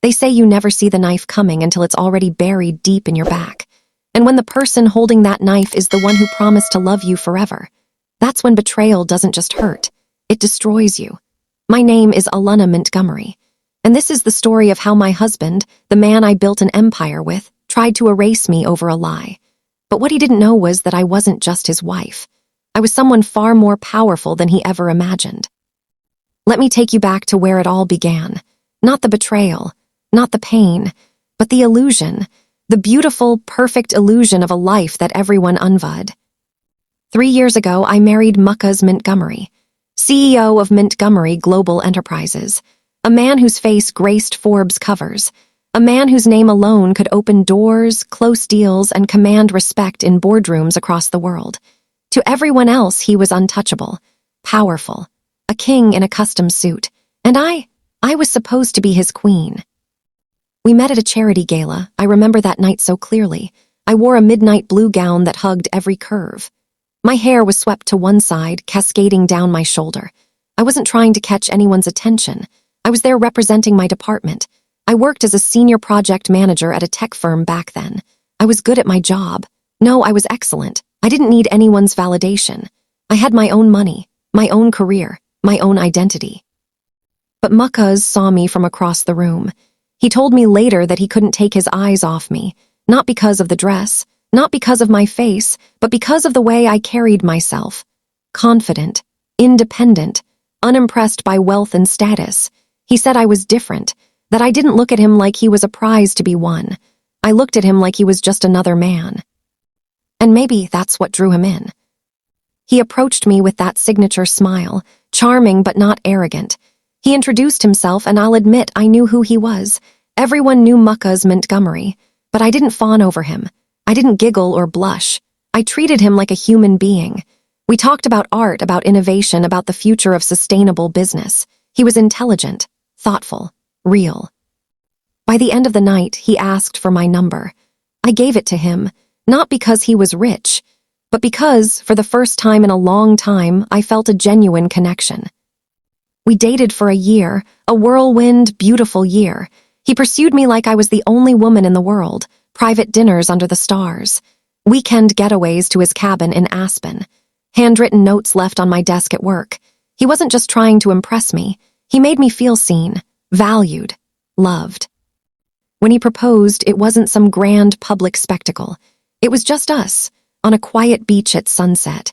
They say you never see the knife coming until it's already buried deep in your back. And when the person holding that knife is the one who promised to love you forever, that's when betrayal doesn't just hurt, it destroys you. My name is Alana Montgomery, and this is the story of how my husband, the man I built an empire with, tried to erase me over a lie. But what he didn't know was that I wasn't just his wife. I was someone far more powerful than he ever imagined. Let me take you back to where it all began. Not the betrayal, not the pain, but the illusion, the beautiful, perfect illusion of a life that everyone envied. 3 years ago, I married Mistress Montgomery, CEO of Montgomery Global Enterprises, a man whose face graced Forbes covers, a man whose name alone could open doors, close deals, and command respect in boardrooms across the world. To everyone else, he was untouchable, powerful, a king in a custom suit, and I was supposed to be his queen. We met at a charity gala. I remember that night so clearly. I wore a midnight blue gown that hugged every curve. My hair was swept to one side, cascading down my shoulder. I wasn't trying to catch anyone's attention. I was there representing my department. I worked as a senior project manager at a tech firm back then. I was good at my job. No, I was excellent. I didn't need anyone's validation. I had my own money, my own career, my own identity. But Mistress saw me from across the room. He told me later that he couldn't take his eyes off me, not because of the dress, not because of my face, but because of the way I carried myself. Confident, independent, unimpressed by wealth and status. He said I was different, that I didn't look at him like he was a prize to be won. I looked at him like he was just another man. And maybe that's what drew him in. He approached me with that signature smile, charming but not arrogant. He introduced himself, and I'll admit I knew who he was. Everyone knew Mistress Montgomery, but I didn't fawn over him. I didn't giggle or blush. I treated him like a human being. We talked about art, about innovation, about the future of sustainable business. He was intelligent, thoughtful, real. By the end of the night, he asked for my number. I gave it to him, not because he was rich, but because, for the first time in a long time, I felt a genuine connection. We dated for a year, a whirlwind, beautiful year. He pursued me like I was the only woman in the world, private dinners under the stars, weekend getaways to his cabin in Aspen, handwritten notes left on my desk at work. He wasn't just trying to impress me. He made me feel seen, valued, loved. When he proposed, it wasn't some grand public spectacle. It was just us, on a quiet beach at sunset.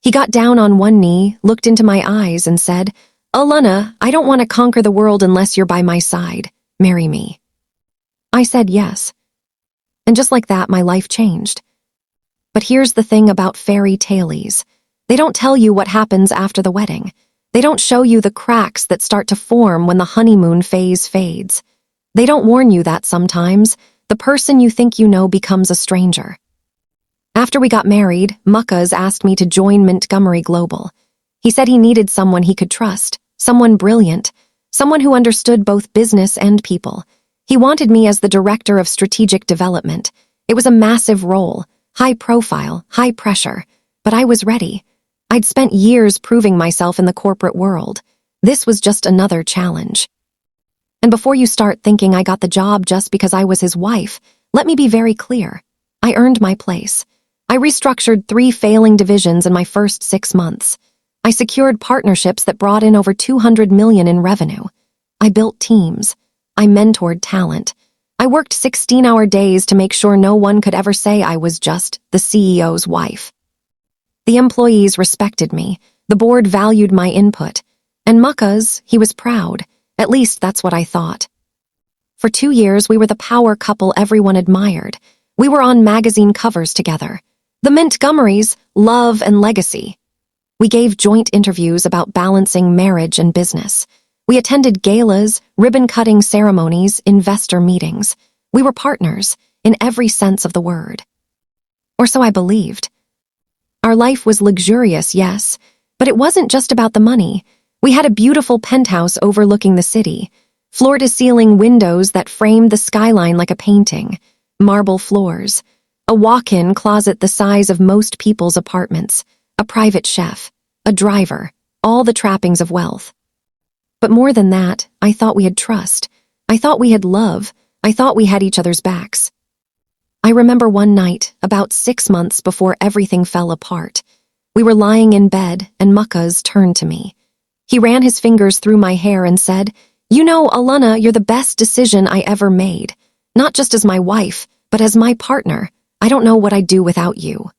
He got down on one knee, looked into my eyes, and said, "Alana, I don't want to conquer the world unless you're by my side. Marry me." I said yes. And just like that, my life changed. But here's the thing about fairy tales. They don't tell you what happens after the wedding. They don't show you the cracks that start to form when the honeymoon phase fades. They don't warn you that sometimes the person you think you know becomes a stranger. After we got married, Mistress asked me to join Montgomery Global. He said he needed someone he could trust, someone brilliant, someone who understood both business and people. He wanted me as the director of strategic development. It was a massive role, high profile, high pressure, but I was ready. I'd spent years proving myself in the corporate world. This was just another challenge. And before you start thinking I got the job just because I was his wife, let me be very clear. I earned my place. I restructured 3 failing divisions in my first 6 months. I secured partnerships that brought in over $200 million in revenue. I built teams. I mentored talent. I worked 16-hour days to make sure no one could ever say I was just the CEO's wife. The employees respected me. The board valued my input. And Mistress, he was proud. At least that's what I thought. For 2 years, we were the power couple everyone admired. We were on magazine covers together. The Montgomerys, love and legacy. We gave joint interviews about balancing marriage and business. We attended galas, ribbon-cutting ceremonies, investor meetings. We were partners, in every sense of the word. Or so I believed. Our life was luxurious, yes, but it wasn't just about the money. We had a beautiful penthouse overlooking the city, floor-to-ceiling windows that framed the skyline like a painting, marble floors, a walk-in closet the size of most people's apartments, a private chef, a driver, all the trappings of wealth. But more than that, I thought we had trust. I thought we had love. I thought we had each other's backs. I remember one night, about 6 months before everything fell apart. We were lying in bed, and Muckas turned to me. He ran his fingers through my hair and said, "You know, Alana, you're the best decision I ever made. Not just as my wife, but as my partner. I don't know what I'd do without you."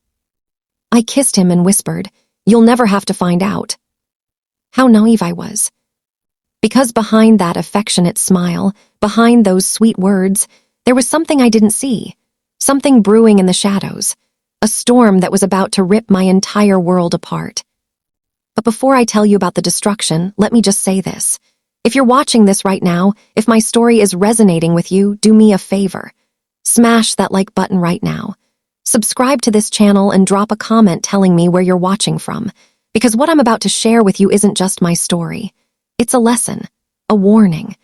I kissed him and whispered, "You'll never have to find out." How naive I was. Because behind that affectionate smile, behind those sweet words, there was something I didn't see. Something brewing in the shadows. A storm that was about to rip my entire world apart. But before I tell you about the destruction, let me just say this. If you're watching this right now, if my story is resonating with you, do me a favor. Smash that like button right now. Subscribe to this channel and drop a comment telling me where you're watching from, because what I'm about to share with you isn't just my story. It's a lesson, a warning,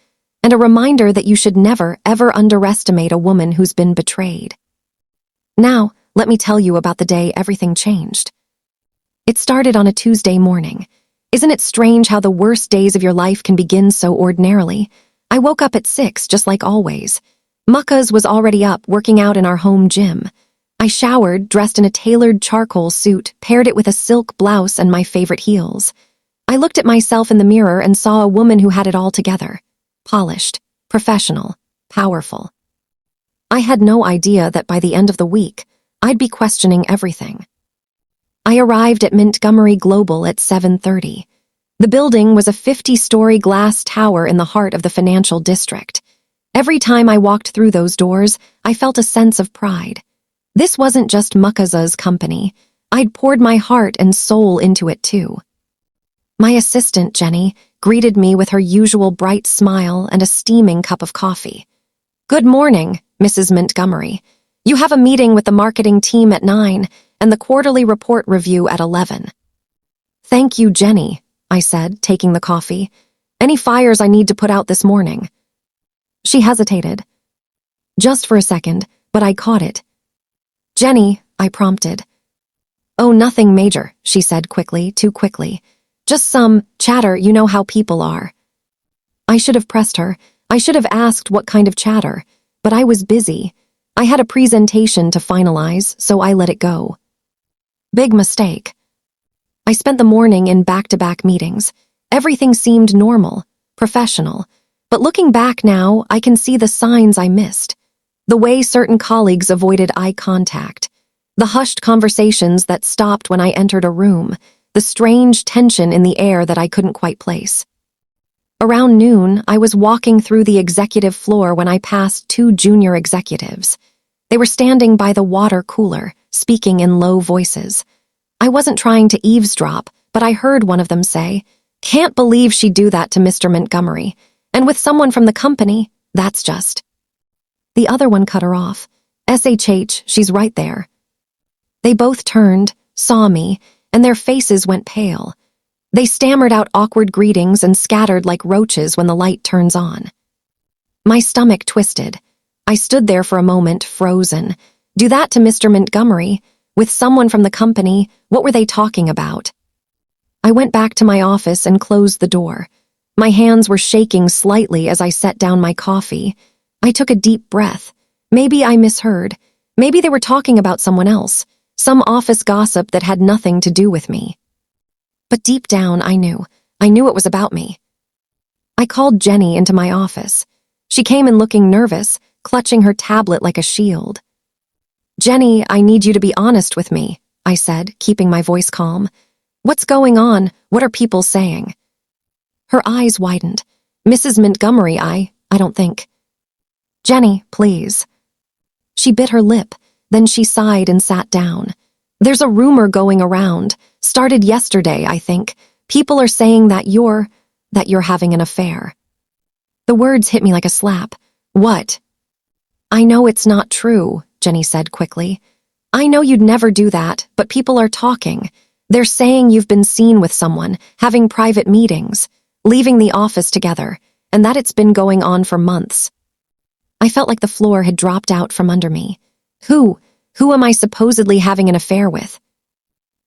and a reminder that you should never, ever underestimate a woman who's been betrayed. Now, let me tell you about the day everything changed. It started on a Tuesday morning. Isn't it strange how the worst days of your life can begin so ordinarily? I woke up at 6, just like always. Muckas was already up, working out in our home gym. I showered, dressed in a tailored charcoal suit, paired it with a silk blouse and my favorite heels. I looked at myself in the mirror and saw a woman who had it all together. Polished, professional, powerful. I had no idea that by the end of the week, I'd be questioning everything. I arrived at Montgomery Global at 7:30. The building was a 50-story glass tower in the heart of the financial district. Every time I walked through those doors, I felt a sense of pride. This wasn't just Muckasa's company. I'd poured my heart and soul into it too. My assistant, Jenny, greeted me with her usual bright smile and a steaming cup of coffee. "Good morning, Mrs. Montgomery. You have a meeting with the marketing team at 9 and the quarterly report review at 11. "Thank you, Jenny," I said, taking the coffee. "Any fires I need to put out this morning?" She hesitated. Just for a second, but I caught it. "Jenny," I prompted. "Oh, nothing major," she said quickly, too quickly. "Just some chatter, you know how people are." I should have pressed her. I should have asked what kind of chatter, but I was busy. I had a presentation to finalize, so I let it go. Big mistake. I spent the morning in back-to-back meetings. Everything seemed normal, professional. But looking back now, I can see the signs I missed. The way certain colleagues avoided eye contact. The hushed conversations that stopped when I entered a room. The strange tension in the air that I couldn't quite place. Around noon, I was walking through the executive floor when I passed 2 junior executives. They were standing by the water cooler, speaking in low voices. I wasn't trying to eavesdrop, but I heard one of them say, "Can't believe she'd do that to Mr. Montgomery. And with someone from the company, that's just..." The other one cut her off. "SHH, she's right there." They both turned, saw me, and their faces went pale. They stammered out awkward greetings and scattered like roaches when the light turns on. My stomach twisted. I stood there for a moment, frozen. Do that to Mr. Montgomery? With someone from the company? What were they talking about? I went back to my office and closed the door. My hands were shaking slightly as I set down my coffee. I took a deep breath. Maybe I misheard. Maybe they were talking about someone else. Some office gossip that had nothing to do with me. But deep down, I knew. I knew it was about me. I called Jenny into my office. She came in looking nervous, clutching her tablet like a shield. "Jenny, I need you to be honest with me," I said, keeping my voice calm. "What's going on? What are people saying?" Her eyes widened. "Mrs. Montgomery, I don't think." "Jenny, please." She bit her lip, then she sighed and sat down. "There's a rumor going around. Started yesterday, I think. People are saying that you're having an affair." The words hit me like a slap. "What?" "I know it's not true," Jenny said quickly. "I know you'd never do that, but people are talking. They're saying you've been seen with someone, having private meetings, leaving the office together, and that it's been going on for months." I felt like the floor had dropped out from under me. Who am I supposedly having an affair with?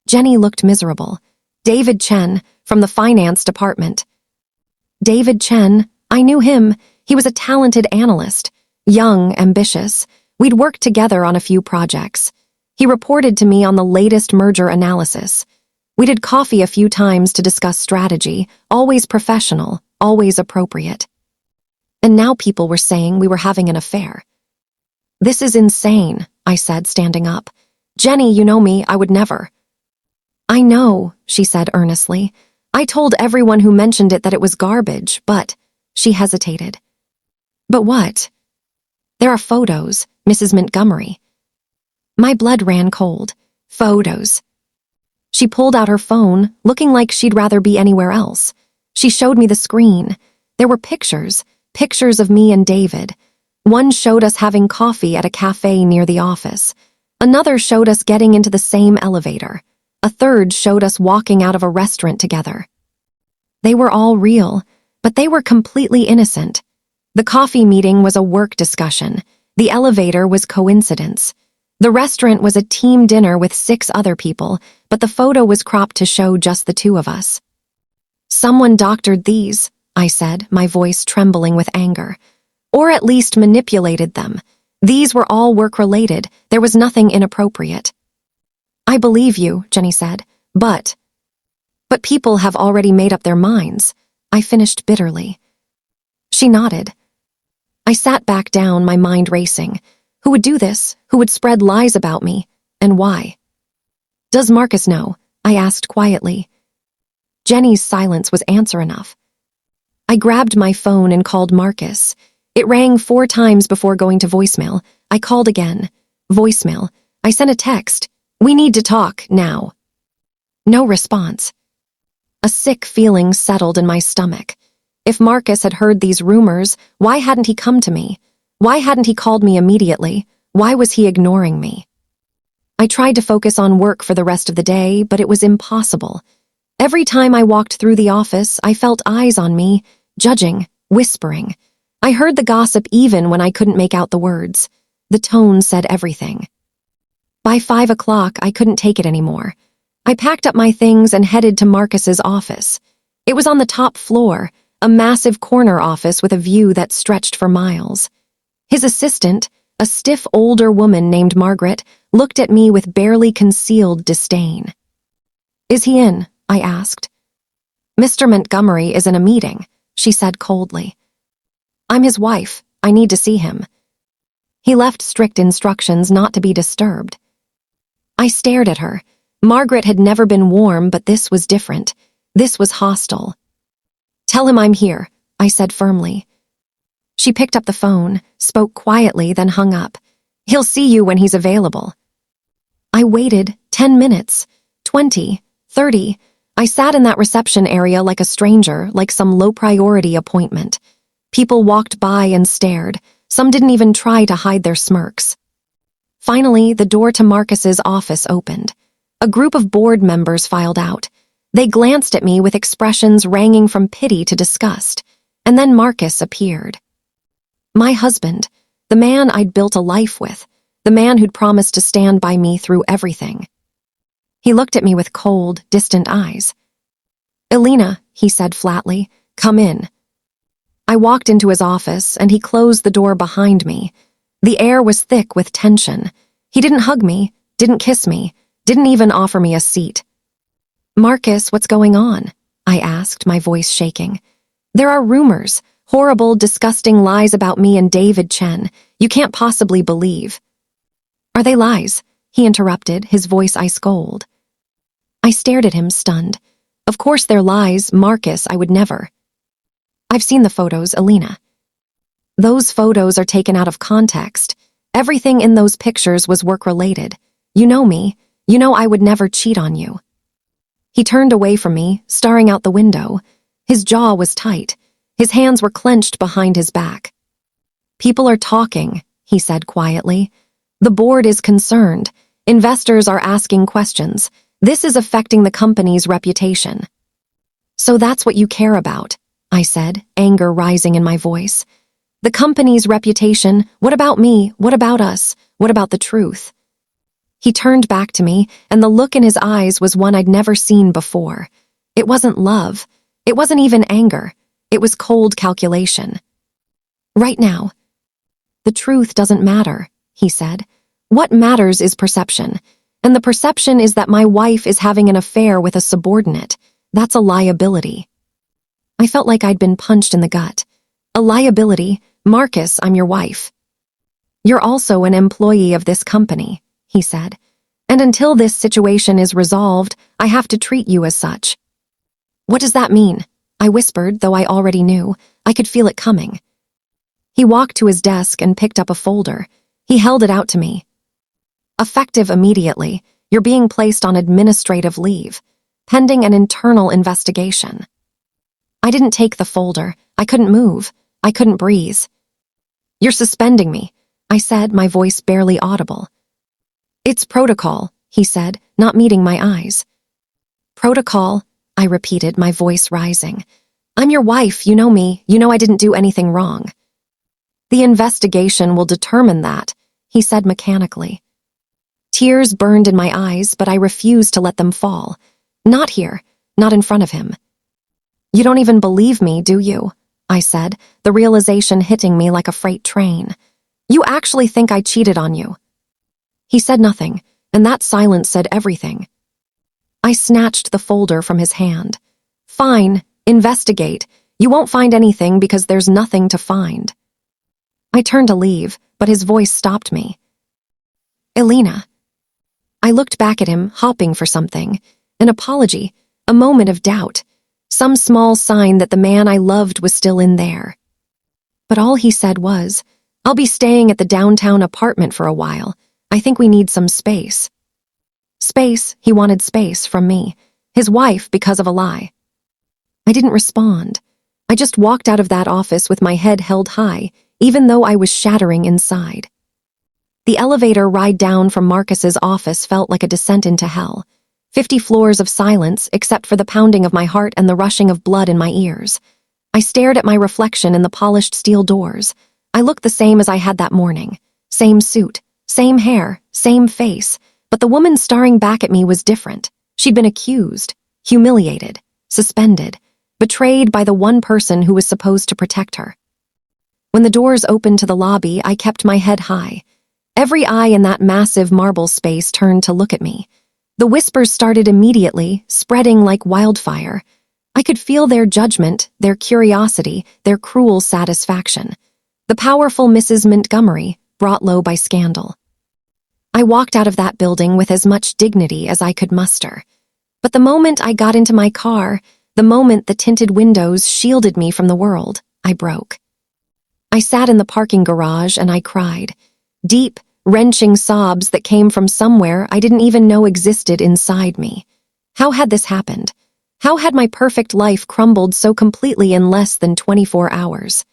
Jenny looked miserable. "David Chen, from the finance department." David Chen, I knew him. He was a talented analyst, young, ambitious. We'd worked together on a few projects. He reported to me on the latest merger analysis. We did coffee a few times to discuss strategy, always professional, always appropriate. And now people were saying we were having an affair. "This is insane," I said, standing up. "Jenny, you know me, I would never." "I know," she said earnestly. "I told everyone who mentioned it that it was garbage, but—" She hesitated. "But what?" "There are photos, Mrs. Montgomery." My blood ran cold. Photos. She pulled out her phone, looking like she'd rather be anywhere else. She showed me the screen. There were pictures of me and David. One showed us having coffee at a cafe near the office. Another showed us getting into the same elevator. A third showed us walking out of a restaurant together. They were all real, but they were completely innocent. The coffee meeting was a work discussion. The elevator was coincidence. The restaurant was a team dinner with 6 other people, but the photo was cropped to show just the 2 of us. "Someone doctored these," I said, my voice trembling with anger. "Or at least manipulated them. These were all work-related. There was nothing inappropriate." "I believe you," Jenny said, but people have already made up their minds," I finished bitterly. She nodded. I sat back down, my mind racing. Who would do this? Who would spread lies about me? And why? "Does Marcus know?" I asked quietly. Jenny's silence was answer enough. I grabbed my phone and called Marcus. It rang 4 times before going to voicemail. I called again. Voicemail. I sent a text. "We need to talk, now." No response. A sick feeling settled in my stomach. If Marcus had heard these rumors, why hadn't he come to me? Why hadn't he called me immediately? Why was he ignoring me? I tried to focus on work for the rest of the day, but it was impossible. Every time I walked through the office, I felt eyes on me, judging, whispering. I heard the gossip even when I couldn't make out the words. The tone said everything. By 5 o'clock, I couldn't take it anymore. I packed up my things and headed to Marcus's office. It was on the top floor, a massive corner office with a view that stretched for miles. His assistant, a stiff older woman named Margaret, looked at me with barely concealed disdain. "Is he in?" I asked. "Mr. Montgomery is in a meeting," she said coldly. "I'm his wife. I need to see him." He left strict instructions not to be disturbed. I stared at her. Margaret had never been warm, but this was different. This was hostile. "Tell him I'm here," I said firmly. She picked up the phone, spoke quietly, then hung up. "He'll see you when he's available." I waited 10 minutes, 20, 30. I sat in that reception area like a stranger, like some low-priority appointment. People walked by and stared. Some didn't even try to hide their smirks. Finally, the door to Marcus's office opened. A group of board members filed out. They glanced at me with expressions ranging from pity to disgust. And then Marcus appeared. My husband, the man I'd built a life with, the man who'd promised to stand by me through everything. He looked at me with cold, distant eyes. "Elena," he said flatly, "come in." I walked into his office, and he closed the door behind me. The air was thick with tension. He didn't hug me, didn't kiss me, didn't even offer me a seat. "Marcus, what's going on?" I asked, my voice shaking. "There are rumors, horrible, disgusting lies about me and David Chen. You can't possibly believe." "Are they lies?" he interrupted, his voice ice cold. I stared at him, stunned. "Of course they're lies, Marcus, I would never." "I've seen the photos, Elena." "Those photos are taken out of context. Everything in those pictures was work-related. You know me. You know I would never cheat on you." He turned away from me, staring out the window. His jaw was tight. His hands were clenched behind his back. "People are talking," he said quietly. "The board is concerned. Investors are asking questions. This is affecting the company's reputation." "So that's what you care about," I said, anger rising in my voice. "The company's reputation. What about me? What about us? What about the truth?" He turned back to me, and the look in his eyes was one I'd never seen before. It wasn't love. It wasn't even anger. It was cold calculation. Right now. The truth doesn't matter, he said. What matters is perception. And the perception is that my wife is having an affair with a subordinate. That's a liability. I felt like I'd been punched in the gut. A liability? Marcus, I'm your wife. You're also an employee of this company, he said. And until this situation is resolved, I have to treat you as such. What does that mean? I whispered, though I already knew. I could feel it coming. He walked to his desk and picked up a folder. He held it out to me. Effective immediately, you're being placed on administrative leave, pending an internal investigation. I didn't take the folder. I couldn't move. I couldn't breathe. You're suspending me, I said, my voice barely audible. It's protocol, he said, not meeting my eyes. Protocol, I repeated, my voice rising. I'm your wife, you know me, you know I didn't do anything wrong. The investigation will determine that, he said mechanically. Tears burned in my eyes, but I refused to let them fall. Not here, not in front of him. You don't even believe me, do you? I said, the realization hitting me like a freight train. You actually think I cheated on you? He said nothing, and that silence said everything. I snatched the folder from his hand. Fine, investigate. You won't find anything because there's nothing to find. I turned to leave, but his voice stopped me. Elena. I looked back at him, hopping for something. An apology, a moment of doubt, some small sign that the man I loved was still in there. But all he said was, I'll be staying at the downtown apartment for a while. I think we need some space. Space, he wanted space from me, his wife, because of a lie. I didn't respond. I just walked out of that office with my head held high, even though I was shattering inside. The elevator ride down from Marcus's office felt like a descent into hell. 50 floors of silence, except for the pounding of my heart and the rushing of blood in my ears. I stared at my reflection in the polished steel doors. I looked the same as I had that morning. Same suit, same hair, same face. But the woman staring back at me was different. She'd been accused, humiliated, suspended, betrayed by the one person who was supposed to protect her. When the doors opened to the lobby, I kept my head high. Every eye in that massive marble space turned to look at me. The whispers started immediately, spreading like wildfire. I could feel their judgment, their curiosity, their cruel satisfaction. The powerful Mrs. Montgomery, brought low by scandal. I walked out of that building with as much dignity as I could muster. But the moment I got into my car, the moment the tinted windows shielded me from the world, I broke. I sat in the parking garage and I cried. Deep, wrenching sobs that came from somewhere I didn't even know existed inside me. How had this happened? How had my perfect life crumbled so completely in less than 24 hours?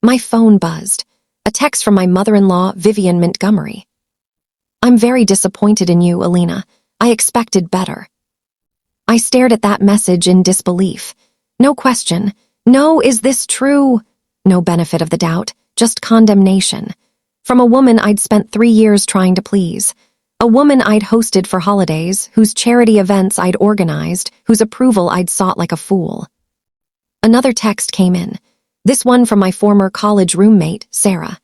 My phone buzzed. A text from my mother-in-law, Vivian Montgomery. I'm very disappointed in you, Elena. I expected better. I stared at that message in disbelief. No question. No, is this true? No benefit of the doubt, just condemnation. From a woman I'd spent 3 years trying to please. A woman I'd hosted for holidays, whose charity events I'd organized, whose approval I'd sought like a fool. Another text came in. This one from my former college roommate, Sarah.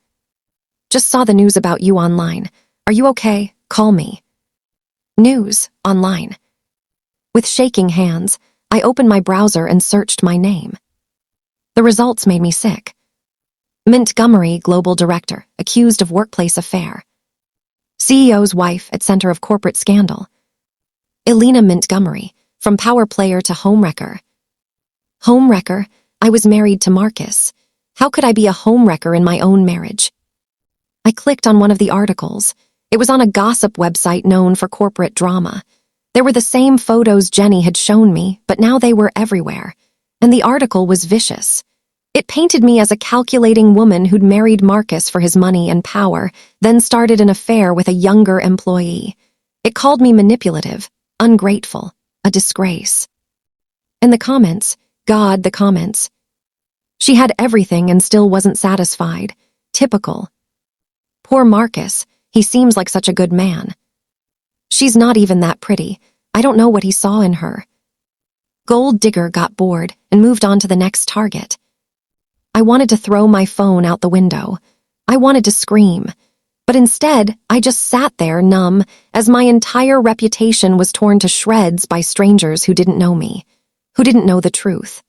Just saw the news about you online. Are you okay? Call me. News, online. With shaking hands, I opened my browser and searched my name. The results made me sick. Montgomery, global director, accused of workplace affair. CEO's wife at center of corporate scandal. Elena Montgomery, from power player to homewrecker. Homewrecker? I was married to Marcus. How could I be a homewrecker in my own marriage? I clicked on one of the articles. It was on a gossip website known for corporate drama. There were the same photos Jenny had shown me, but now they were everywhere. And the article was vicious. It painted me as a calculating woman who'd married Marcus for his money and power, then started an affair with a younger employee. It called me manipulative, ungrateful, a disgrace. And the comments, God, the comments. She had everything and still wasn't satisfied. Typical. Poor Marcus, he seems like such a good man. She's not even that pretty. I don't know what he saw in her. Gold digger got bored and moved on to the next target. I wanted to throw my phone out the window. I wanted to scream. But instead, I just sat there numb as my entire reputation was torn to shreds by strangers who didn't know me, who didn't know the truth.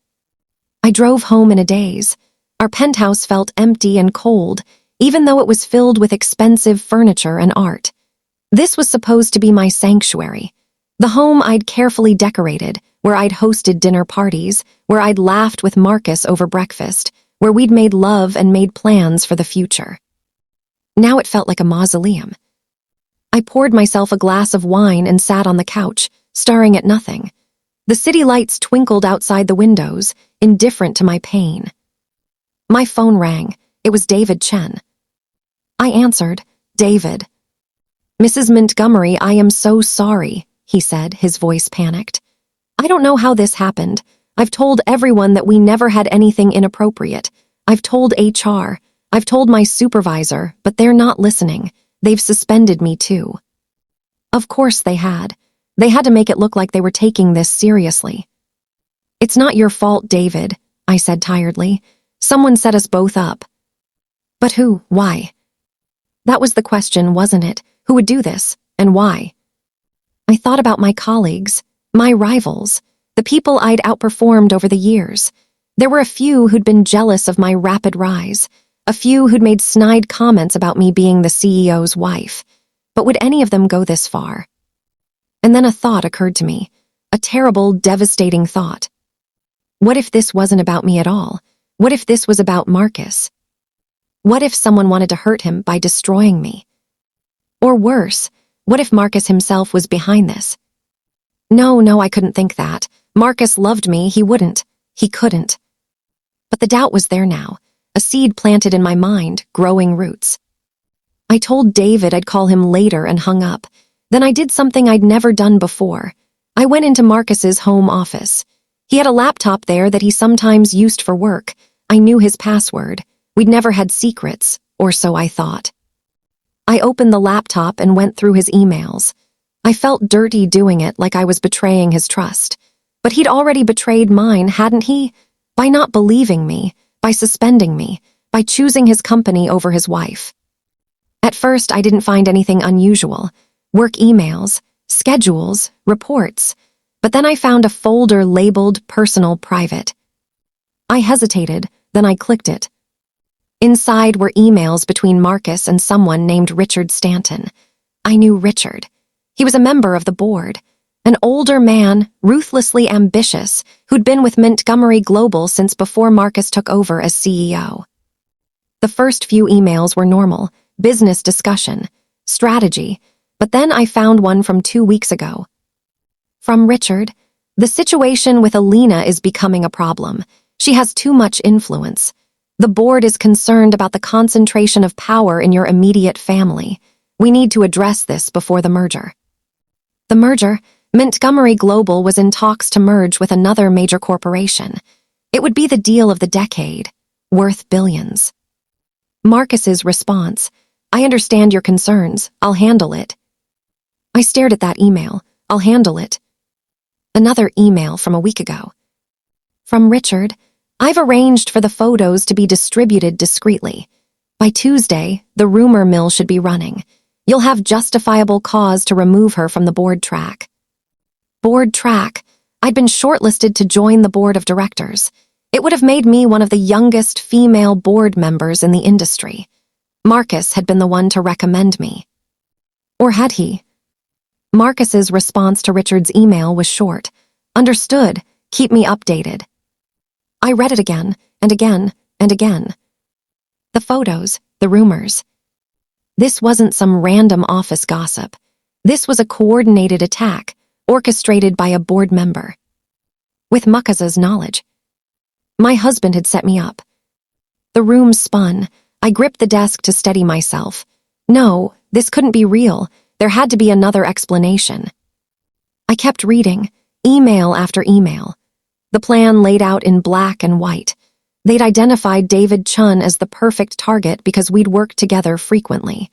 I drove home in a daze. Our penthouse felt empty and cold, even though it was filled with expensive furniture and art. This was supposed to be my sanctuary, the home I'd carefully decorated, where I'd hosted dinner parties, where I'd laughed with Marcus over breakfast, where we'd made love and made plans for the future. Now it felt like a mausoleum. I poured myself a glass of wine and sat on the couch, staring at nothing. The city lights twinkled outside the windows, indifferent to my pain. My phone rang. It was David Chen. I answered, "David." "Mrs. Montgomery, I am so sorry," he said, his voice panicked. "I don't know how this happened. I've told everyone that we never had anything inappropriate. I've told HR. I've told my supervisor, but they're not listening. They've suspended me too." Of course they had. They had to make it look like they were taking this seriously. "It's not your fault, David," I said tiredly. "Someone set us both up." "But who? Why?" That was the question, wasn't it? Who would do this, and why? I thought about my colleagues, my rivals, the people I'd outperformed over the years. There were a few who'd been jealous of my rapid rise, a few who'd made snide comments about me being the CEO's wife. But would any of them go this far? And then a thought occurred to me, a terrible, devastating thought. What if this wasn't about me at all? What if this was about Marcus? What if someone wanted to hurt him by destroying me? Or worse, what if Marcus himself was behind this? No, I couldn't think that. Marcus loved me, he wouldn't. He couldn't. But the doubt was there now, a seed planted in my mind, growing roots. I told David I'd call him later and hung up. Then I did something I'd never done before. I went into Marcus's home office. He had a laptop there that he sometimes used for work. I knew his password. We'd never had secrets, or so I thought. I opened the laptop and went through his emails. I felt dirty doing it, like I was betraying his trust. But he'd already betrayed mine, hadn't he? By not believing me, by suspending me, by choosing his company over his wife. At first, I didn't find anything unusual. Work emails, schedules, reports. But then I found a folder labeled Personal Private. I hesitated, then I clicked it. Inside were emails between Marcus and someone named Richard Stanton. I knew Richard. He was a member of the board, an older man, ruthlessly ambitious, who'd been with Montgomery Global since before Marcus took over as CEO. The first few emails were normal, business discussion, strategy, but then I found one from 2 weeks ago. From Richard, "The situation with Alina is becoming a problem. She has too much influence. The board is concerned about the concentration of power in your immediate family. We need to address this before the merger." The merger? Montgomery Global was in talks to merge with another major corporation. It would be the deal of the decade, worth billions. Marcus's response, "I understand your concerns. I'll handle it." I stared at that email. "I'll handle it." Another email from a week ago. From Richard, "I've arranged for the photos to be distributed discreetly. By Tuesday, the rumor mill should be running. You'll have justifiable cause to remove her from the board track." Board track. I'd been shortlisted to join the board of directors. It would have made me one of the youngest female board members in the industry. Marcus had been the one to recommend me. Or had he? Marcus's response to Richard's email was short. "Understood. Keep me updated." I read it again, and again, and again. The photos, the rumors. This wasn't some random office gossip. This was a coordinated attack, orchestrated by a board member. With Makaza's knowledge. My husband had set me up. The room spun. I gripped the desk to steady myself. No, this couldn't be real. There had to be another explanation. I kept reading, email after email. The plan laid out in black and white. They'd identified David Chun as the perfect target because we'd worked together frequently.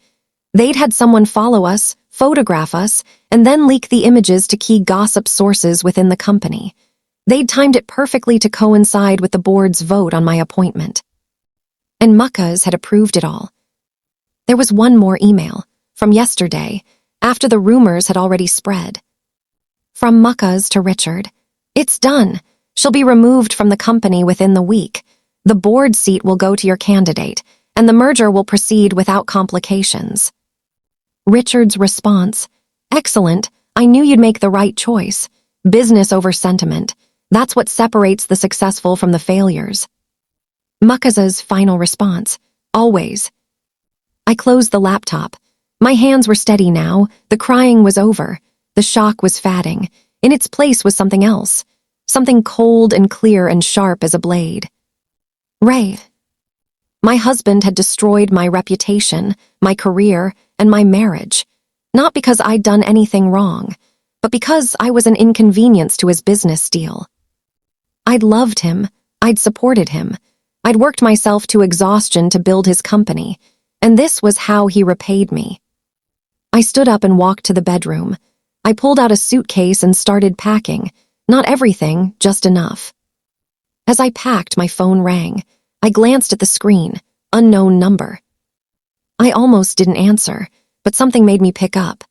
They'd had someone follow us, photograph us, and then leak the images to key gossip sources within the company. They'd timed it perfectly to coincide with the board's vote on my appointment. and Muckas had approved it all. There was one more email, from yesterday, after the rumors had already spread. From Muckas to Richard. It's done. She'll be removed from the company within the week. The board seat will go to your candidate, and the merger will proceed without complications. Richard's response, excellent, I knew you'd make the right choice. Business over sentiment. That's what separates the successful from the failures. Muckas's final response, always. I closed the laptop. My hands were steady now. The crying was over. The shock was fading. In its place was something else. Something cold and clear and sharp as a blade. Ray. My husband had destroyed my reputation, my career, and my marriage. Not because I'd done anything wrong, but because I was an inconvenience to his business deal. I'd loved him. I'd supported him. I'd worked myself to exhaustion to build his company, and this was how he repaid me. I stood up and walked to the bedroom. I pulled out a suitcase and started packing. Not everything, just enough. As I packed, my phone rang. I glanced at the screen. Unknown number. I almost didn't answer, but something made me pick up.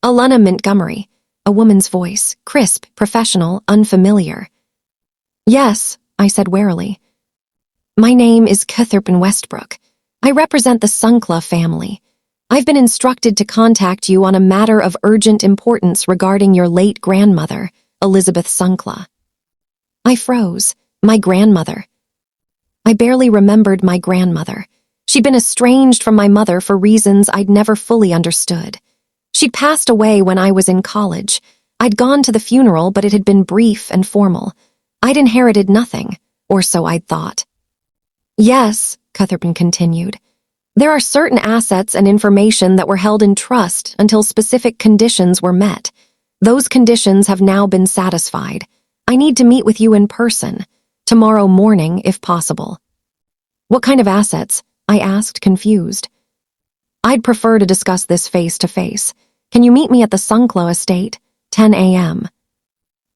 Alana Montgomery, a woman's voice, crisp, professional, unfamiliar. Yes, I said warily. My name is Catherine Westbrook. I represent the Sunkla family. I've been instructed to contact you on a matter of urgent importance regarding your late grandmother, Elizabeth Sunkla. I froze. My grandmother. I barely remembered my grandmother. She'd been estranged from my mother for reasons I'd never fully understood. She'd passed away when I was in college. I'd gone to the funeral, but it had been brief and formal. I'd inherited nothing, or so I'd thought. Yes, Catherine continued. There are certain assets and information that were held in trust until specific conditions were met. Those conditions have now been satisfied. I need to meet with you in person, tomorrow morning if possible. What kind of assets? I asked, confused. I'd prefer to discuss this face-to-face. Can you meet me at the Sunkla estate, 10 a.m.?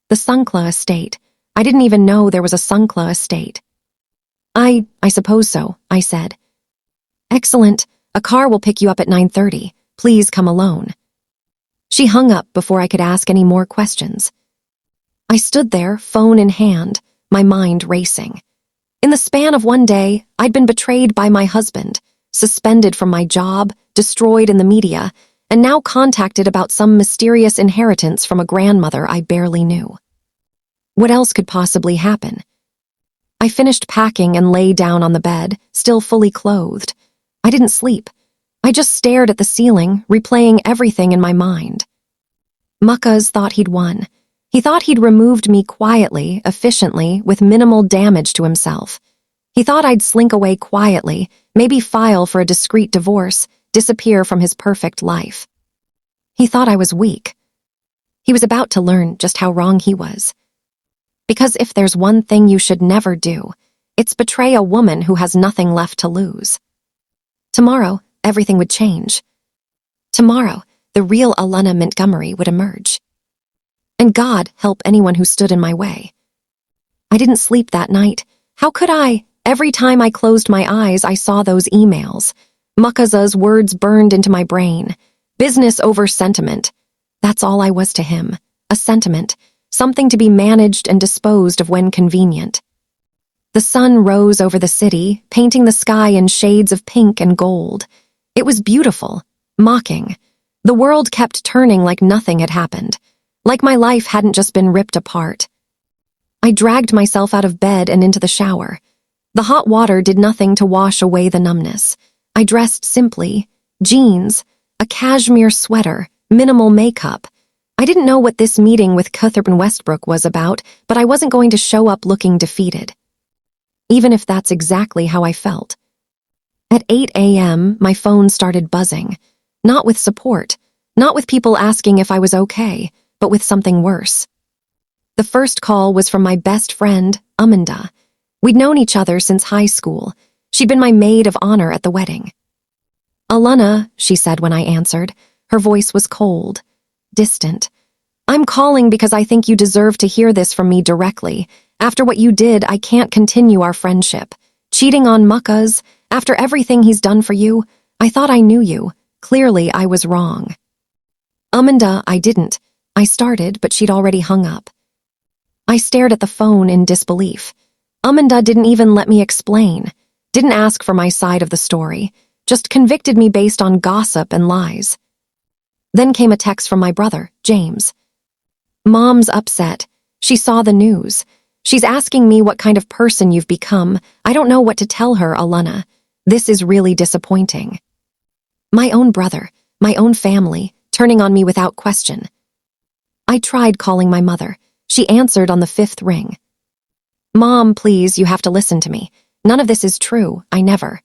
The Sunkla estate. I didn't even know there was a Sunkla estate. I suppose so, I said. Excellent. A car will pick you up at 9:30. Please come alone. She hung up before I could ask any more questions. I stood there, phone in hand, my mind racing. In the span of one day, I'd been betrayed by my husband, suspended from my job, destroyed in the media, and now contacted about some mysterious inheritance from a grandmother I barely knew. What else could possibly happen? I finished packing and lay down on the bed, still fully clothed. I didn't sleep. I just stared at the ceiling, replaying everything in my mind. Muckas thought he'd won. He thought he'd removed me quietly, efficiently, with minimal damage to himself. He thought I'd slink away quietly, maybe file for a discreet divorce, disappear from his perfect life. He thought I was weak. He was about to learn just how wrong he was. Because if there's one thing you should never do, it's betray a woman who has nothing left to lose. Tomorrow, everything would change. Tomorrow, the real Alana Montgomery would emerge. And God help anyone who stood in my way. I didn't sleep that night. How could I? Every time I closed my eyes, I saw those emails. Muckasa's words burned into my brain. Business over sentiment. That's all I was to him. A sentiment. Something to be managed and disposed of when convenient. The sun rose over the city, painting the sky in shades of pink and gold. It was beautiful, mocking. The world kept turning like nothing had happened, like my life hadn't just been ripped apart. I dragged myself out of bed and into the shower. The hot water did nothing to wash away the numbness. I dressed simply, jeans, a cashmere sweater, minimal makeup. I didn't know what this meeting with Catherine Westbrook was about, but I wasn't going to show up looking defeated. Even if that's exactly how I felt. At 8 a.m., my phone started buzzing. Not with support, not with people asking if I was okay, but with something worse. The first call was from my best friend, Amanda. We'd known each other since high school. She'd been my maid of honor at the wedding. Alana, she said when I answered. Her voice was cold, distant. I'm calling because I think you deserve to hear this from me directly. After what you did, I can't continue our friendship. Cheating on Muckas, after everything he's done for you, I thought I knew you. Clearly, I was wrong. Amanda, I didn't. I started, but she'd already hung up. I stared at the phone in disbelief. Amanda didn't even let me explain, didn't ask for my side of the story, just convicted me based on gossip and lies. Then came a text from my brother, James. Mom's upset. She saw the news. She's asking me what kind of person you've become. I don't know what to tell her, Alana. This is really disappointing. My own brother, my own family, turning on me without question. I tried calling my mother. She answered on the 5th ring. Mom, please, you have to listen to me. None of this is true. I never.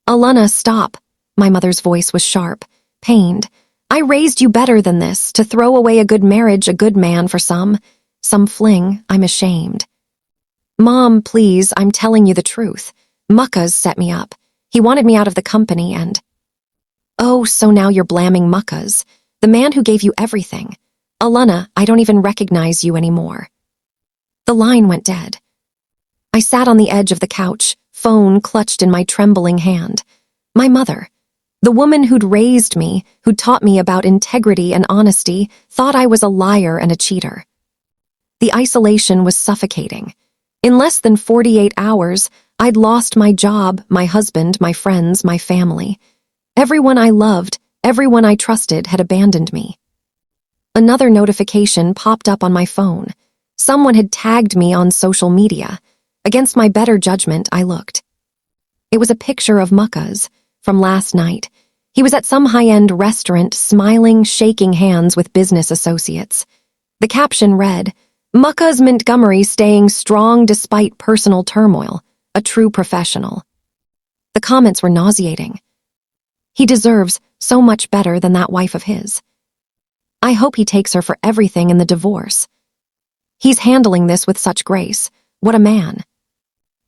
Alana, stop. My mother's voice was sharp, pained. I raised you better than this, to throw away a good marriage, a good man for some fling. I'm ashamed. Mom, please, I'm telling you the truth. Muckas set me up. He wanted me out of the company and... Oh, so now you're blaming Muckas, the man who gave you everything. Alana, I don't even recognize you anymore. The line went dead. I sat on the edge of the couch, phone clutched in my trembling hand. My mother, the woman who'd raised me, who'd taught me about integrity and honesty, thought I was a liar and a cheater. The isolation was suffocating. In less than 48 hours, I'd lost my job, my husband, my friends, my family. Everyone I loved, everyone I trusted had abandoned me. Another notification popped up on my phone. Someone had tagged me on social media. Against my better judgment, I looked. It was a picture of Muckas from last night. He was at some high-end restaurant, smiling, shaking hands with business associates. The caption read, Muckas Montgomery staying strong despite personal turmoil, a true professional. The comments were nauseating. He deserves so much better than that wife of his. I hope he takes her for everything in the divorce. He's handling this with such grace. What a man.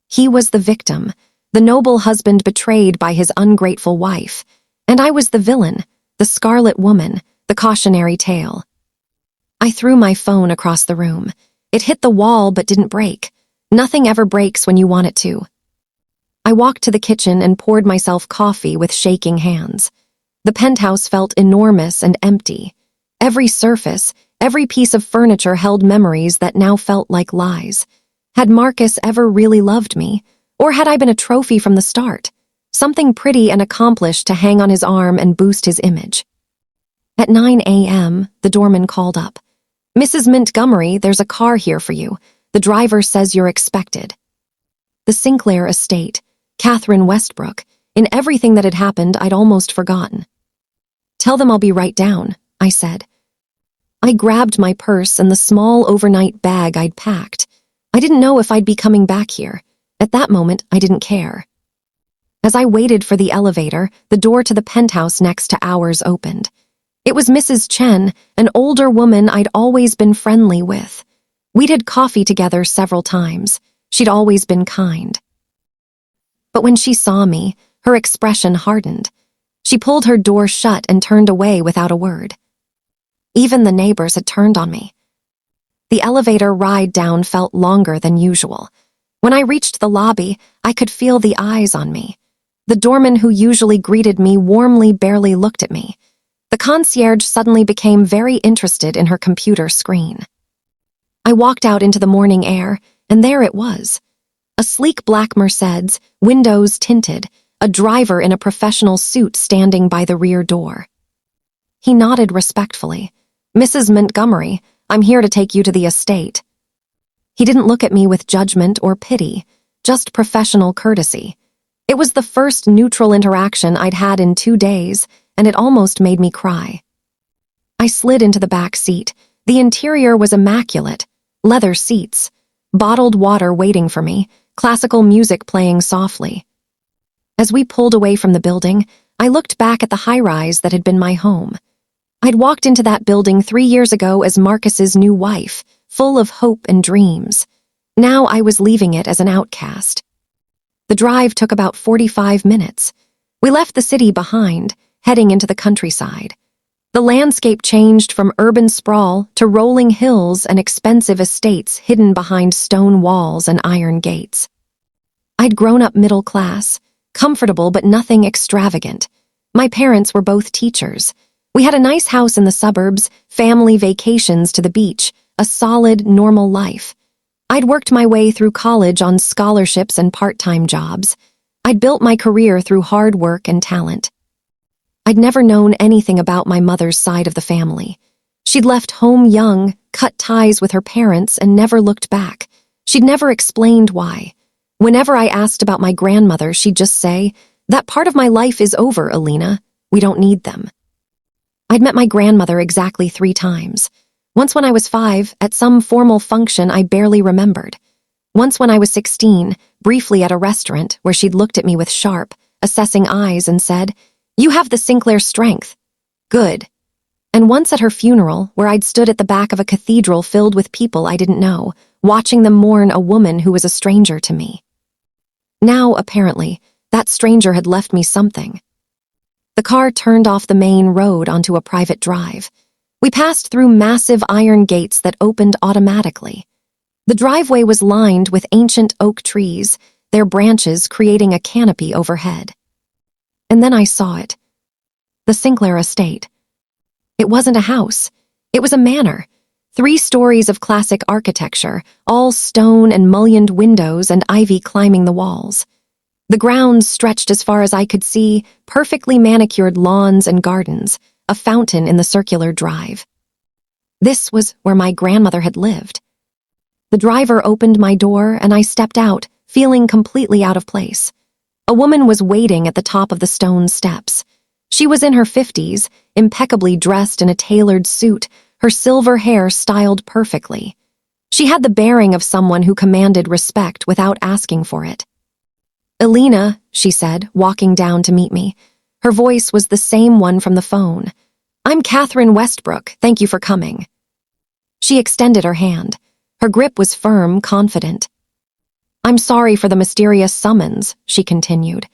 He was the victim, the noble husband betrayed by his ungrateful wife, and I was the villain, the scarlet woman, the cautionary tale. I threw my phone across the room. It hit the wall but didn't break. Nothing ever breaks when you want it to. I walked to the kitchen and poured myself coffee with shaking hands. The penthouse felt enormous and empty. Every surface, every piece of furniture held memories that now felt like lies. Had Marcus ever really loved me? Or had I been a trophy from the start? Something pretty and accomplished to hang on his arm and boost his image. At 9 a.m., the doorman called up. Mrs. Montgomery, there's a car here for you. The driver says you're expected. The Sinclair estate, Catherine Westbrook. In everything that had happened, I'd almost forgotten. Tell them I'll be right down, I said. I grabbed my purse and the small overnight bag I'd packed. I didn't know if I'd be coming back here. At that moment, I didn't care. As I waited for the elevator, the door to the penthouse next to ours opened. It was Mrs. Chen, an older woman I'd always been friendly with. We'd had coffee together several times. She'd always been kind. But when she saw me, her expression hardened. She pulled her door shut and turned away without a word. Even the neighbors had turned on me. The elevator ride down felt longer than usual. When I reached the lobby, I could feel the eyes on me. The doorman who usually greeted me warmly barely looked at me. The concierge suddenly became very interested in her computer screen. I walked out into the morning air, and there it was. A sleek black Mercedes, windows tinted, a driver in a professional suit standing by the rear door. He nodded respectfully. Mrs. Montgomery, I'm here to take you to the estate. He didn't look at me with judgment or pity, just professional courtesy. It was the first neutral interaction I'd had in 2 days, and it almost made me cry. I slid into the back seat. The interior was immaculate. Leather seats, bottled water waiting for me, classical music playing softly. As we pulled away from the building, I looked back at the high-rise that had been my home. I'd walked into that building 3 years ago as Marcus's new wife, full of hope and dreams. Now I was leaving it as an outcast. The drive took about 45 minutes. We left the city behind, heading into the countryside. The landscape changed from urban sprawl to rolling hills and expensive estates hidden behind stone walls and iron gates. I'd grown up middle class, comfortable but nothing extravagant. My parents were both teachers. We had a nice house in the suburbs, family vacations to the beach, a solid, normal life. I'd worked my way through college on scholarships and part-time jobs. I'd built my career through hard work and talent. I'd never known anything about my mother's side of the family. She'd left home young, cut ties with her parents, and never looked back. She'd never explained why. Whenever I asked about my grandmother, she'd just say, "That part of my life is over, Alina. We don't need them." I'd met my grandmother exactly 3 times. Once when I was 5, at some formal function I barely remembered. Once when I was 16, briefly at a restaurant where she'd looked at me with sharp, assessing eyes and said, "You have the Sinclair strength. Good." And once at her funeral, where I'd stood at the back of a cathedral filled with people I didn't know, watching them mourn a woman who was a stranger to me. Now, apparently, that stranger had left me something. The car turned off the main road onto a private drive. We passed through massive iron gates that opened automatically. The driveway was lined with ancient oak trees, their branches creating a canopy overhead. And then I saw it. The Sinclair estate. It wasn't a house. It was a manor. 3 stories of classic architecture, all stone and mullioned windows and ivy climbing the walls. The grounds stretched as far as I could see, perfectly manicured lawns and gardens, a fountain in the circular drive. This was where my grandmother had lived. The driver opened my door and I stepped out, feeling completely out of place. A woman was waiting at the top of the stone steps. She was in her 50s, impeccably dressed in a tailored suit, her silver hair styled perfectly. She had the bearing of someone who commanded respect without asking for it. "Alina," she said, walking down to meet me. Her voice was the same one from the phone. "I'm Catherine Westbrook. Thank you for coming." She extended her hand. Her grip was firm, confident. "I'm sorry for the mysterious summons," she continued.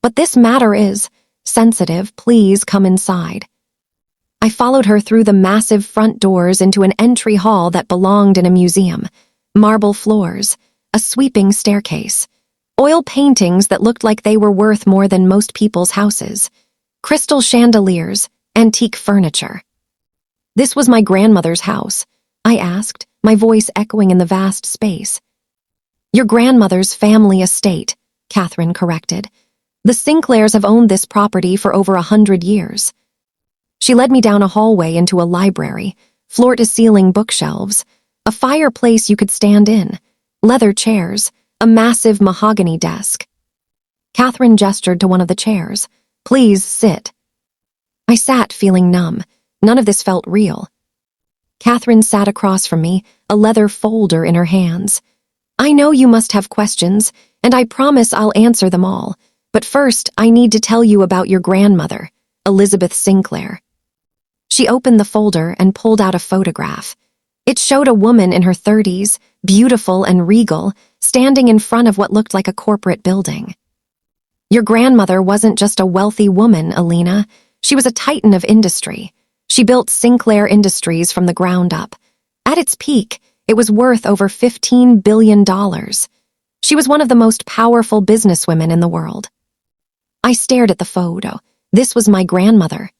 "But this matter is sensitive. Please come inside." I followed her through the massive front doors into an entry hall that belonged in a museum. Marble floors, a sweeping staircase, oil paintings that looked like they were worth more than most people's houses, crystal chandeliers, antique furniture. "This was my grandmother's house," I asked, my voice echoing in the vast space. "Your grandmother's family estate," Catherine corrected. "The Sinclairs have owned this property for over 100 years. She led me down a hallway into a library, floor-to-ceiling bookshelves, a fireplace you could stand in, leather chairs, a massive mahogany desk. Catherine gestured to one of the chairs. "Please sit." I sat, feeling numb. None of this felt real. Catherine sat across from me, a leather folder in her hands. "I know you must have questions, and I promise I'll answer them all. But first, I need to tell you about your grandmother, Elizabeth Sinclair." She opened the folder and pulled out a photograph. It showed a woman in her 30s, beautiful and regal, standing in front of what looked like a corporate building. "Your grandmother wasn't just a wealthy woman, Alina. She was a titan of industry. She built Sinclair Industries from the ground up. At its peak, it was worth over $15 billion. She was one of the most powerful businesswomen in the world." I stared at the photo. This was my grandmother.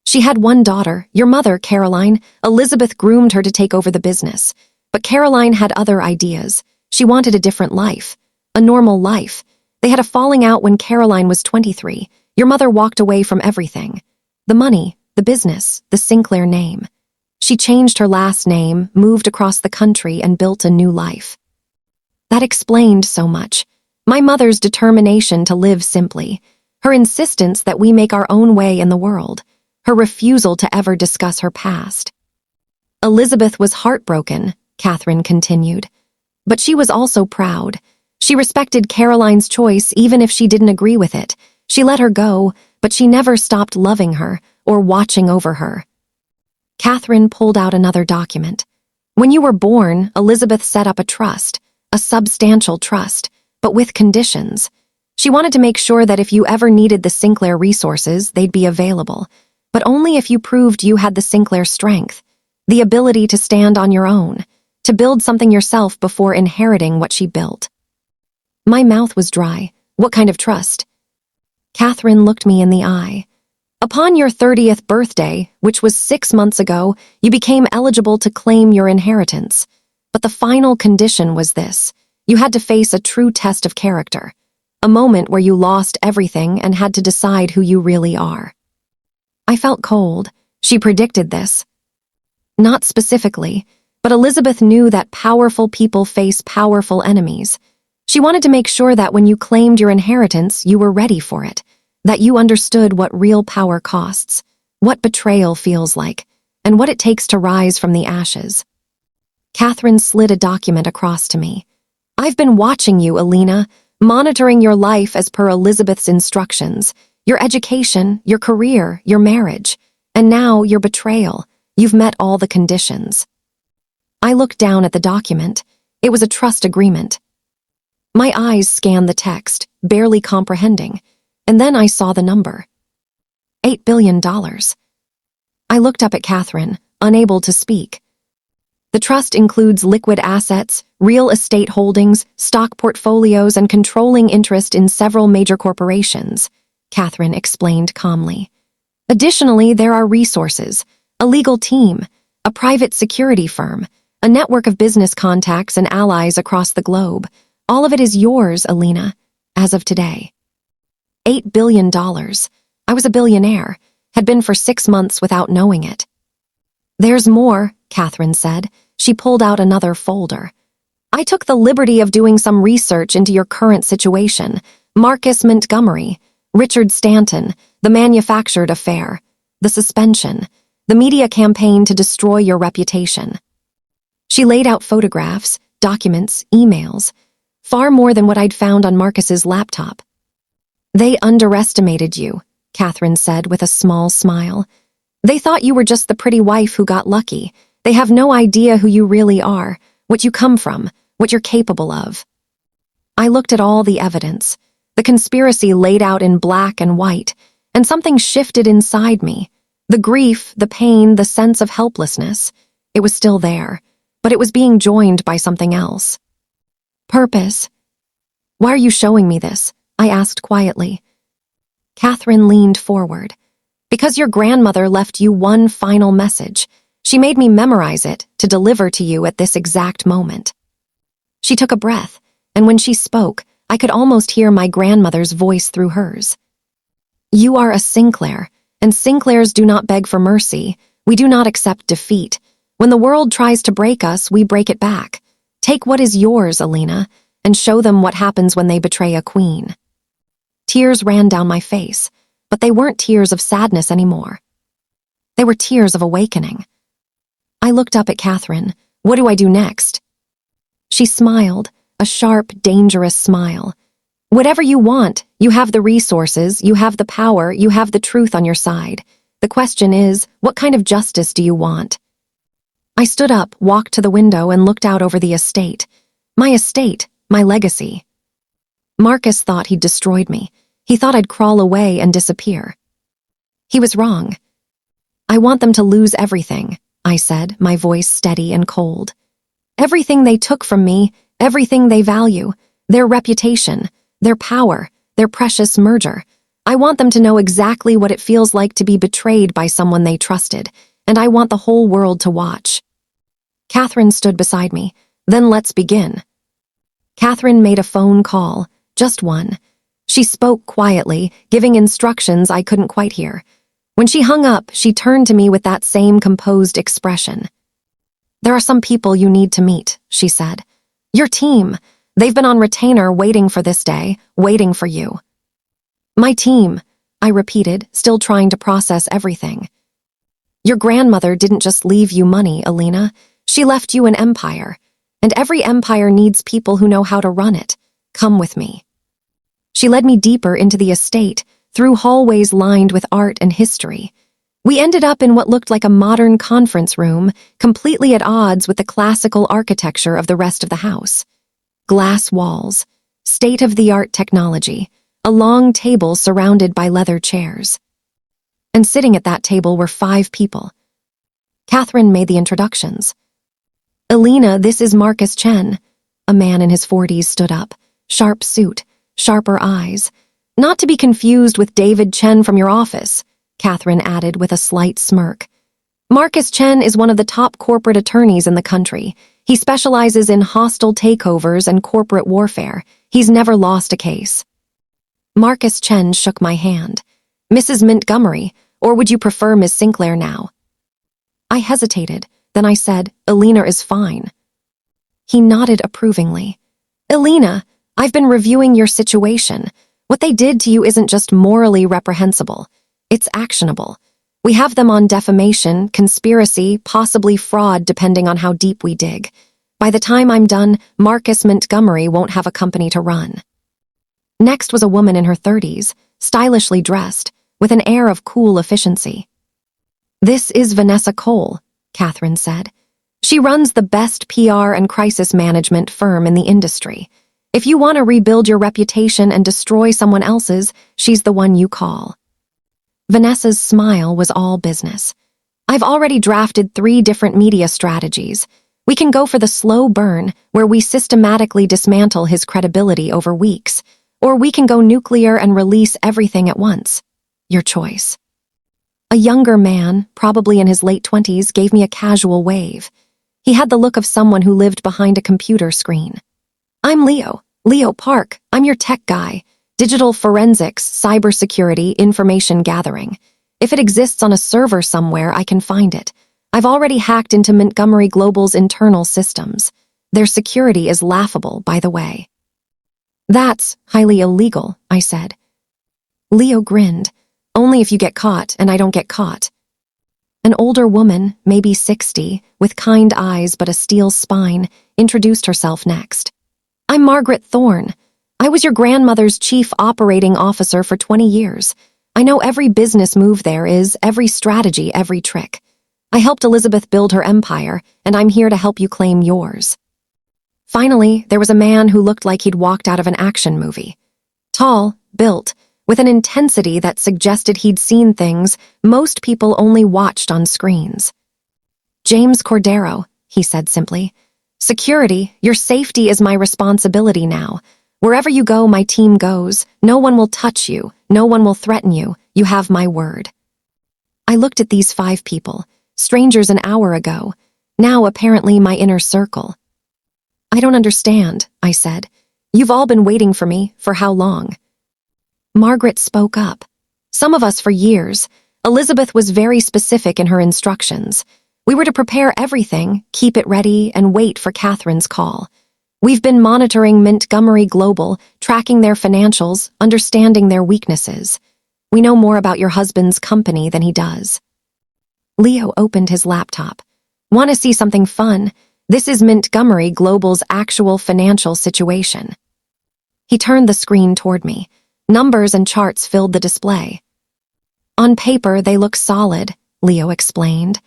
She had one daughter, your mother, Caroline. Elizabeth groomed her to take over the business. But Caroline had other ideas. She wanted a different life, a normal life. They had a falling out when Caroline was 23. Your mother walked away from everything. The money, the business, the Sinclair name. She changed her last name, moved across the country, and built a new life. That explained so much. My mother's determination to live simply, her insistence that we make our own way in the world, her refusal to ever discuss her past. "Elizabeth was heartbroken," Catherine continued. "But she was also proud. She respected Caroline's choice even if she didn't agree with it. She let her go, but she never stopped loving her or watching over her." Catherine pulled out another document. "When you were born, Elizabeth set up a trust, a substantial trust, but with conditions. She wanted to make sure that if you ever needed the Sinclair resources, they'd be available, but only if you proved you had the Sinclair strength, the ability to stand on your own, to build something yourself before inheriting what she built." My mouth was dry. What kind of trust? Catherine looked me in the eye. Upon your 30th birthday, which was 6 months ago, you became eligible to claim your inheritance. But the final condition was this. You had to face a true test of character. A moment where you lost everything and had to decide who you really are. I felt cold. She predicted this. Not specifically, but Elizabeth knew that powerful people face powerful enemies. She wanted to make sure that when you claimed your inheritance, you were ready for it, that you understood what real power costs, what betrayal feels like, and what it takes to rise from the ashes. Catherine slid a document across to me. I've been watching you, Alina, monitoring your life as per Elizabeth's instructions, your education, your career, your marriage, and now your betrayal. You've met all the conditions. I looked down at the document. It was a trust agreement. My eyes scanned the text, barely comprehending, and then I saw the number. $8 billion. I looked up at Catherine, unable to speak. The trust includes liquid assets, real estate holdings, stock portfolios, and controlling interest in several major corporations, Catherine explained calmly. Additionally, there are resources, a legal team, a private security firm, a network of business contacts and allies across the globe. All of it is yours, Alina, as of today. $8 billion. I was a billionaire, had been for 6 months without knowing it. There's more, Catherine said. She pulled out another folder. I took the liberty of doing some research into your current situation. Marcus Montgomery, Richard Stanton, the manufactured affair, the suspension, the media campaign to destroy your reputation. She laid out photographs, documents, emails, far more than what I'd found on Marcus's laptop. They underestimated you, Catherine said with a small smile. They thought you were just the pretty wife who got lucky. They have no idea who you really are, what you come from, what you're capable of. I looked at all the evidence, the conspiracy laid out in black and white, and something shifted inside me. The grief, the pain, the sense of helplessness. It was still there, but it was being joined by something else. Purpose. Why are you showing me this? I asked quietly. Catherine leaned forward. Because your grandmother left you one final message. She made me memorize it to deliver to you at this exact moment. She took a breath, and when she spoke, I could almost hear my grandmother's voice through hers. You are a Sinclair, and Sinclairs do not beg for mercy. We do not accept defeat. When the world tries to break us, we break it back. Take what is yours, Alina, and show them what happens when they betray a queen. Tears ran down my face, but they weren't tears of sadness anymore. They were tears of awakening. I looked up at Catherine. What do I do next? She smiled, a sharp, dangerous smile. Whatever you want, you have the resources, you have the power, you have the truth on your side. The question is, what kind of justice do you want? I stood up, walked to the window, and looked out over the estate. My estate, my legacy. Marcus thought he'd destroyed me. He thought I'd crawl away and disappear. He was wrong. I want them to lose everything, I said, my voice steady and cold. Everything they took from me, everything they value, their reputation, their power, their precious merger. I want them to know exactly what it feels like to be betrayed by someone they trusted, and I want the whole world to watch. Catherine stood beside me. Then let's begin. Catherine made a phone call, just one. She spoke quietly, giving instructions I couldn't quite hear. When she hung up, she turned to me with that same composed expression. There are some people you need to meet, she said. Your team. They've been on retainer waiting for this day, waiting for you. My team, I repeated, still trying to process everything. Your grandmother didn't just leave you money, Alina. She left you an empire. And every empire needs people who know how to run it. Come with me. She led me deeper into the estate, through hallways lined with art and history. We ended up in what looked like a modern conference room, completely at odds with the classical architecture of the rest of the house. Glass walls, state-of-the-art technology, a long table surrounded by leather chairs. And sitting at that table were 5 people. Catherine made the introductions. Alina, this is Marcus Chen. A man in his 40s stood up. sharp suit, sharper eyes. Not to be confused with David Chen from your office, Catherine added with a slight smirk. Marcus Chen is one of the top corporate attorneys in the country. He specializes in hostile takeovers and corporate warfare. He's never lost a case. Marcus Chen shook my hand. Mrs. Montgomery, or would you prefer Miss Sinclair now? I hesitated. Then I said, Elena is fine. He nodded approvingly. Elena, I've been reviewing your situation. What they did to you isn't just morally reprehensible. It's actionable. We have them on defamation, conspiracy, possibly fraud, depending on how deep we dig. By the time I'm done, Marcus Montgomery won't have a company to run. Next was a woman in her 30s, stylishly dressed, with an air of cool efficiency. This is Vanessa Cole, Catherine said. She runs the best PR and crisis management firm in the industry. If you want to rebuild your reputation and destroy someone else's, she's the one you call. Vanessa's smile was all business. I've already drafted 3 different media strategies. We can go for the slow burn, where we systematically dismantle his credibility over weeks, or we can go nuclear and release everything at once. Your choice. A younger man, probably in his late 20s, gave me a casual wave. He had the look of someone who lived behind a computer screen. I'm Leo Park. I'm your tech guy. Digital forensics, cybersecurity, information gathering. If it exists on a server somewhere, I can find it. I've already hacked into Montgomery Global's internal systems. Their security is laughable, by the way. That's highly illegal, I said. Leo grinned. Only if you get caught and I don't get caught. An older woman, maybe 60, with kind eyes but a steel spine, introduced herself next. I'm Margaret Thorne. I was your grandmother's chief operating officer for 20 years. I know every business move there is, every strategy, every trick. I helped Elizabeth build her empire, and I'm here to help you claim yours. Finally, there was a man who looked like he'd walked out of an action movie. Tall, built, with an intensity that suggested he'd seen things most people only watched on screens. James Cordero, he said simply. Security, your safety is my responsibility now. Wherever you go, my team goes. No one will touch you. No one will threaten you. You have my word. I looked at these 5 people, strangers an hour ago, now apparently my inner circle. I don't understand, I said. You've all been waiting for me, for how long? Margaret spoke up. Some of us for years. Elizabeth was very specific in her instructions. We were to prepare everything, keep it ready, and wait for Catherine's call. We've been monitoring Montgomery Global, tracking their financials, understanding their weaknesses. We know more about your husband's company than he does. Leo opened his laptop. Want to see something fun? This is Montgomery Global's actual financial situation. He turned the screen toward me. Numbers and charts filled the display. On paper, they look solid, Leo explained.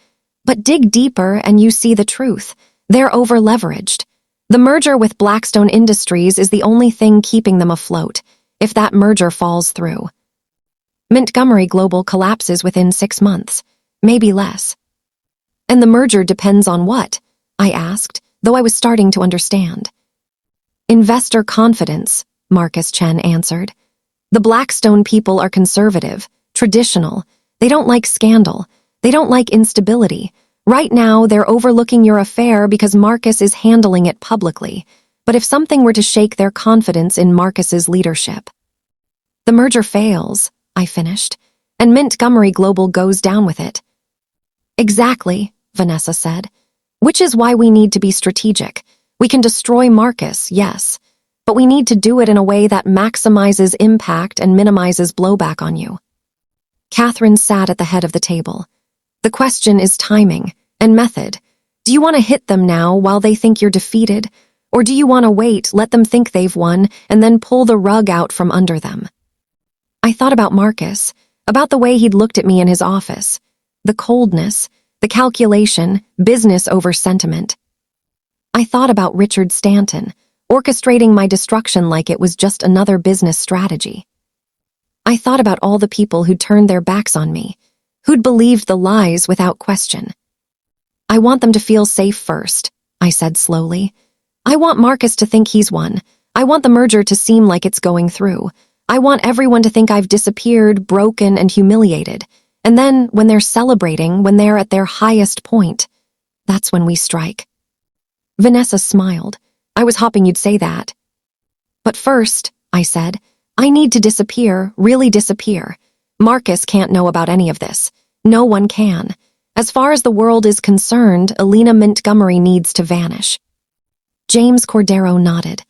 But dig deeper and you see the truth. They're over-leveraged. The merger with Blackstone Industries is the only thing keeping them afloat, if that merger falls through. Montgomery Global collapses within 6 months, maybe less. And the merger depends on what? I asked, though I was starting to understand. Investor confidence, Marcus Chen answered. The Blackstone people are conservative, traditional. They don't like scandal. They don't like instability. Right now, they're overlooking your affair because Marcus is handling it publicly. But if something were to shake their confidence in Marcus's leadership. The merger fails, I finished, and Montgomery Global goes down with it. Exactly, Vanessa said. Which is why we need to be strategic. We can destroy Marcus, yes, but we need to do it in a way that maximizes impact and minimizes blowback on you. Catherine sat at the head of the table. The question is timing and method. Do you want to hit them now while they think you're defeated? Or do you want to wait, let them think they've won, and then pull the rug out from under them? I thought about Marcus, about the way he'd looked at me in his office. The coldness, the calculation, business over sentiment. I thought about Richard Stanton, orchestrating my destruction like it was just another business strategy. I thought about all the people who'd turned their backs on me, who'd believed the lies without question. I want them to feel safe first, I said slowly. I want Marcus to think he's won. I want the merger to seem like it's going through. I want everyone to think I've disappeared, broken, and humiliated. And then, when they're celebrating, when they're at their highest point, that's when we strike." Vanessa smiled. "I was hoping you'd say that." "But first," I said, "I need to disappear, really disappear. Marcus can't know about any of this. No one can. As far as the world is concerned, Alina Montgomery needs to vanish." James Cordero nodded.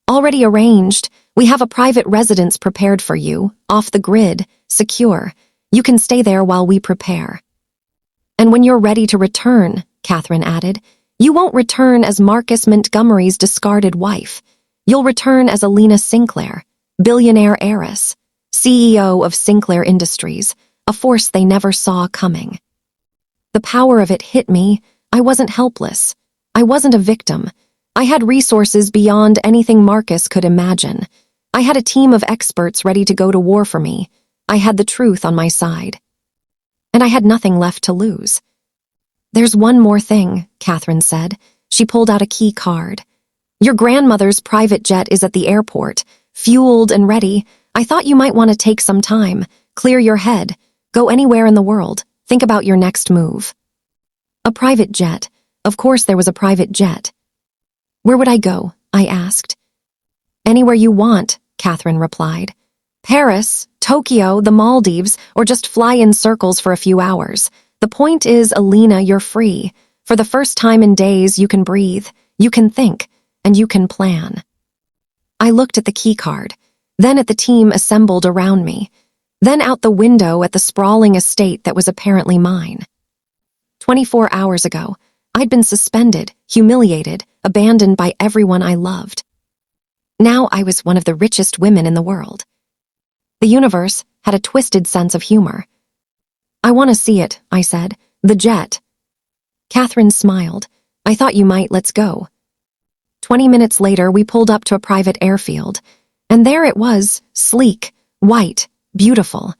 "Already arranged. We have a private residence prepared for you, off the grid, secure. You can stay there while we prepare." "And when you're ready to return," Catherine added, "you won't return as Marcus Montgomery's discarded wife. You'll return as Alina Sinclair, billionaire heiress, CEO of Sinclair Industries, a force they never saw coming." The power of it hit me. I wasn't helpless. I wasn't a victim. I had resources beyond anything Marcus could imagine. I had a team of experts ready to go to war for me. I had the truth on my side. And I had nothing left to lose. "There's one more thing," Catherine said. She pulled out a key card. "Your grandmother's private jet is at the airport, fueled and ready. I thought you might want to take some time, clear your head, go anywhere in the world, think about your next move." A private jet. Of course there was a private jet. "Where would I go?" I asked. "Anywhere you want," Catherine replied. "Paris, Tokyo, the Maldives, or just fly in circles for a few hours. The point is, Alina, you're free. For the first time in days, you can breathe, you can think, and you can plan." I looked at the key card, then at the team assembled around me, then out the window at the sprawling estate that was apparently mine. 24 hours ago, I'd been suspended, humiliated, abandoned by everyone I loved. Now I was one of the richest women in the world. The universe had a twisted sense of humor. "I want to see it," I said. "The jet." Catherine smiled. "I thought you might. Let's go." 20 minutes later, we pulled up to a private airfield, and there it was, sleek, white, beautiful.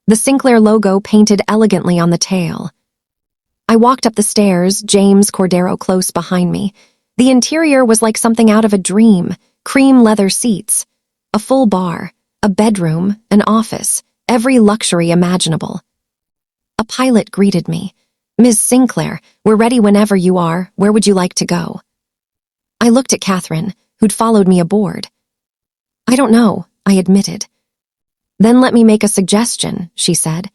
The Sinclair logo painted elegantly on the tail. I walked up the stairs, James Cordero close behind me. The interior was like something out of a dream, cream leather seats, a full bar, a bedroom, an office, every luxury imaginable. A pilot greeted me. "Ms. Sinclair, we're ready whenever you are. Where would you like to go?" I looked at Catherine, who'd followed me aboard. "I don't know," I admitted. "Then let me make a suggestion," she said.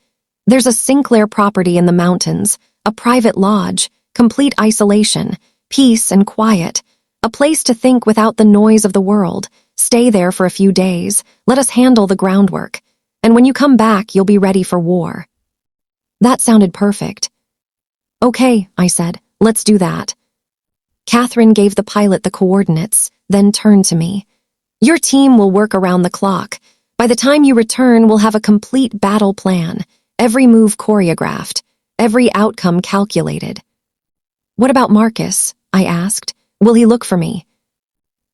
"There's a Sinclair property in the mountains, a private lodge, complete isolation, peace and quiet, a place to think without the noise of the world. Stay there for a few days, let us handle the groundwork, and when you come back, you'll be ready for war." That sounded perfect. "Okay," I said, "let's do that." Catherine gave the pilot the coordinates, then turned to me. "Your team will work around the clock. By the time you return, we'll have a complete battle plan, every move choreographed, every outcome calculated." "What about Marcus?" I asked. "Will he look for me?"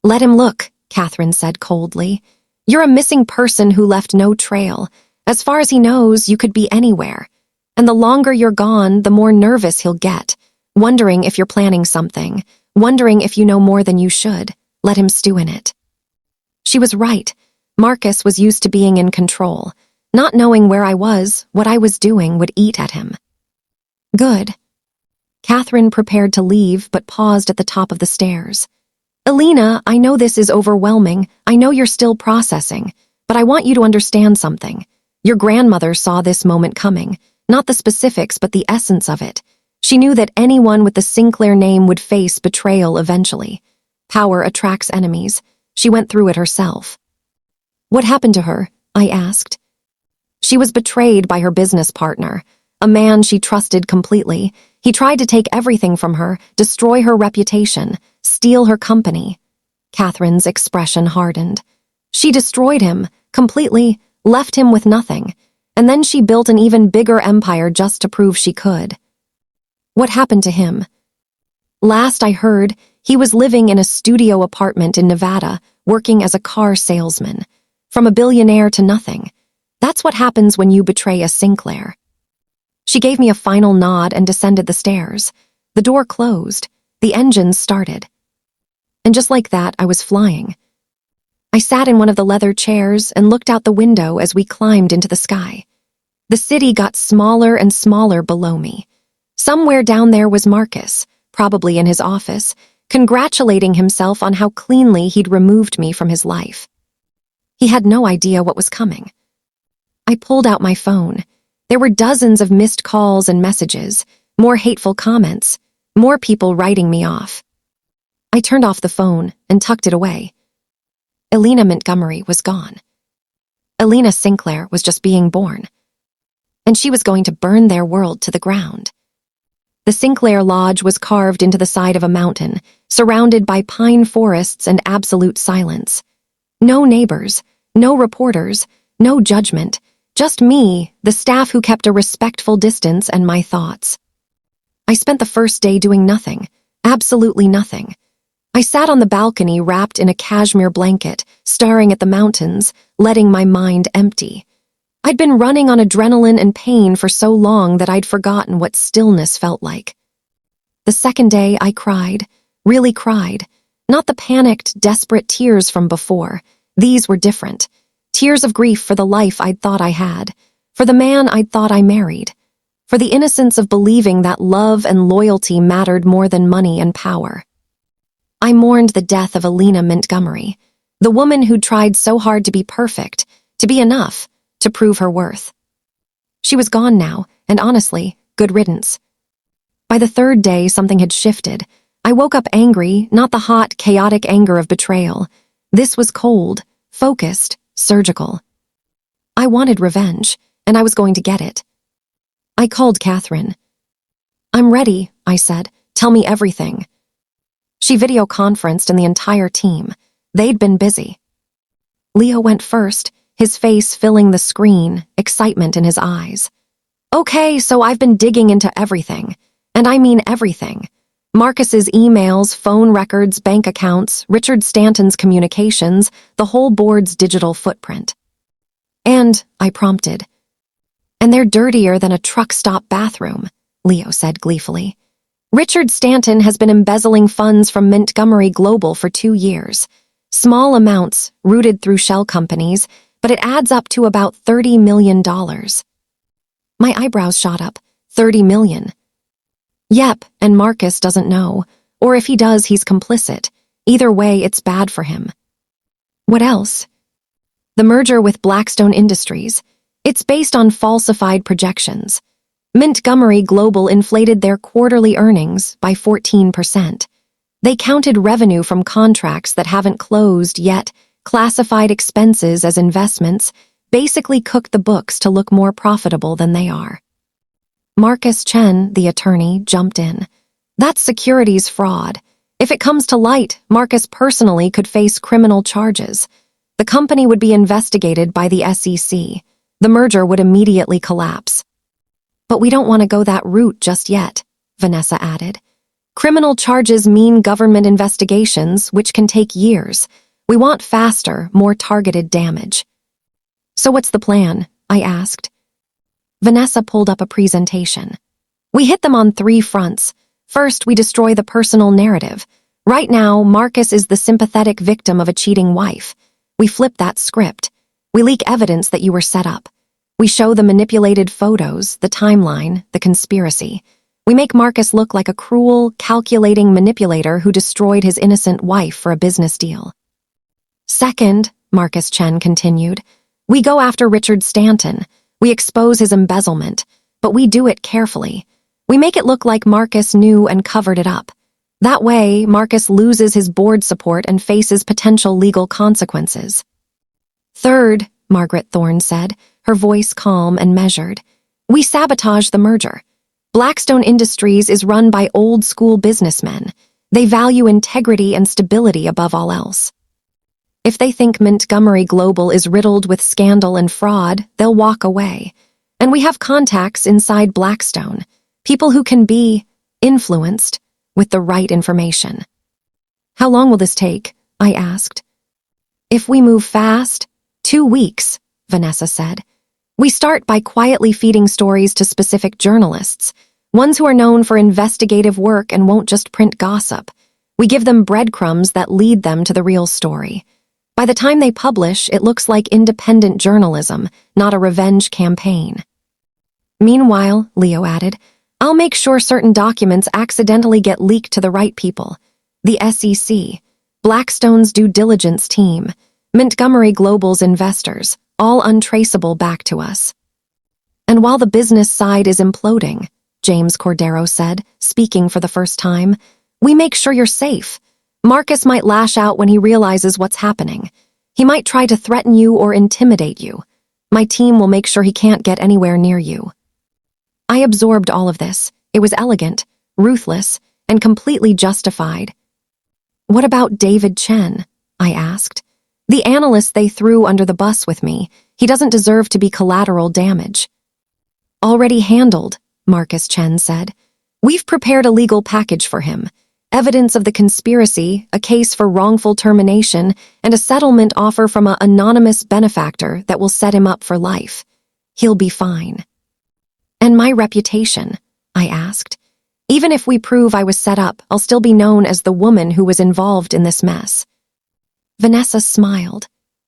"Let him look," Catherine said coldly. "You're a missing person who left no trail. As far as he knows, you could be anywhere. And the longer you're gone, the more nervous he'll get, wondering if you're planning something, wondering if you know more than you should. Let him stew in it." She was right. Marcus was used to being in control. Not knowing where I was, what I was doing, would eat at him. "Good." Catherine prepared to leave, but paused at the top of the stairs. "Alina, I know this is overwhelming. I know you're still processing. But I want you to understand something. Your grandmother saw this moment coming. Not the specifics, but the essence of it. She knew that anyone with the Sinclair name would face betrayal eventually. Power attracts enemies. She went through it herself." "What happened to her?" I asked. "She was betrayed by her business partner, a man she trusted completely. He tried to take everything from her, destroy her reputation, steal her company." Catherine's expression hardened. "She destroyed him, completely, left him with nothing. And then she built an even bigger empire just to prove she could." "What happened to him?" "Last I heard, he was living in a studio apartment in Nevada, working as a car salesman. From a billionaire to nothing. That's what happens when you betray a Sinclair." She gave me a final nod and descended the stairs. The door closed. The engines started. And just like that, I was flying. I sat in one of the leather chairs and looked out the window as we climbed into the sky. The city got smaller and smaller below me. Somewhere down there was Marcus, probably in his office, congratulating himself on how cleanly he'd removed me from his life. He had no idea what was coming. I pulled out my phone. There were dozens of missed calls and messages, more hateful comments, more people writing me off. I turned off the phone and tucked it away. Elena Montgomery was gone. Elena Sinclair was just being born. And she was going to burn their world to the ground. The Sinclair Lodge was carved into the side of a mountain, surrounded by pine forests and absolute silence. No neighbors, no reporters, no judgment, just me, the staff who kept a respectful distance, and my thoughts. I spent the first day doing nothing, absolutely nothing. I sat on the balcony wrapped in a cashmere blanket, staring at the mountains, letting my mind empty. I'd been running on adrenaline and pain for so long that I'd forgotten what stillness felt like. The second day, I cried, really cried. Not the panicked, desperate tears from before. These were different. Tears of grief for the life I'd thought I had, for the man I'd thought I married, for the innocence of believing that love and loyalty mattered more than money and power. I mourned the death of Elena Montgomery, the woman who'd tried so hard to be perfect, to be enough, to prove her worth. She was gone now, and honestly, good riddance. By the third day, something had shifted. I woke up angry, not the hot, chaotic anger of betrayal. This was cold, focused, surgical. I wanted revenge, and I was going to get it. I called Catherine. "I'm ready," I said. "Tell me everything." She video-conferenced and the entire team. They'd been busy. Leo went first, his face filling the screen, excitement in his eyes. "Okay, so I've been digging into everything. And I mean everything. Marcus's emails, phone records, bank accounts, Richard Stanton's communications, the whole board's digital footprint." "And," I prompted. "And they're dirtier than a truck stop bathroom," Leo said gleefully. "Richard Stanton has been embezzling funds from Montgomery Global for 2 years. Small amounts, routed through shell companies, but it adds up to about $30 million. My eyebrows shot up. $30 million. Yep, and Marcus doesn't know. Or if he does, he's complicit. Either way, it's bad for him. What else? The merger with Blackstone Industries. It's based on falsified projections. Montgomery Global inflated their quarterly earnings by 14%. They counted revenue from contracts that haven't closed yet, classified expenses as investments, basically cooked the books to look more profitable than they are. Marcus Chen, the attorney, jumped in. "That's securities fraud. If it comes to light, Marcus personally could face criminal charges. The company would be investigated by the SEC. The merger would immediately collapse." "But we don't want to go that route just yet," Vanessa added. "Criminal charges mean government investigations, which can take years. We want faster, more targeted damage." "So what's the plan?" I asked. Vanessa pulled up a presentation. "We hit them on 3 fronts. First, we destroy the personal narrative. Right now, Marcus is the sympathetic victim of a cheating wife. We flip that script. We leak evidence that you were set up. We show the manipulated photos, the timeline, the conspiracy. We make Marcus look like a cruel, calculating manipulator who destroyed his innocent wife for a business deal. Second, Marcus Chen continued, we go after Richard Stanton. We expose his embezzlement, but we do it carefully. We make it look like Marcus knew and covered it up. That way, Marcus loses his board support and faces potential legal consequences. Third, Margaret Thorne said, her voice calm and measured, we sabotage the merger. Blackstone Industries is run by old-school businessmen. They value integrity and stability above all else. If they think Montgomery Global is riddled with scandal and fraud, they'll walk away. And we have contacts inside Blackstone, people who can be influenced with the right information. How long will this take? I asked. If we move fast, 2 weeks, Vanessa said. We start by quietly feeding stories to specific journalists, ones who are known for investigative work and won't just print gossip. We give them breadcrumbs that lead them to the real story. By the time they publish, it looks like independent journalism, not a revenge campaign. Meanwhile, Leo added, I'll make sure certain documents accidentally get leaked to the right people. The SEC, Blackstone's due diligence team, Montgomery Global's investors, all untraceable back to us. And while the business side is imploding, James Cordero said, speaking for the first time, we make sure you're safe. Marcus might lash out when he realizes what's happening. He might try to threaten you or intimidate you. My team will make sure he can't get anywhere near you. I absorbed all of this. It was elegant, ruthless, and completely justified. What about David Chen? I asked. The analyst they threw under the bus with me. He doesn't deserve to be collateral damage. Already handled, Marcus Chen said. We've prepared a legal package for him. Evidence of the conspiracy, a case for wrongful termination, and a settlement offer from an anonymous benefactor that will set him up for life. He'll be fine. And my reputation? I asked. Even if we prove I was set up, I'll still be known as the woman who was involved in this mess. Vanessa smiled.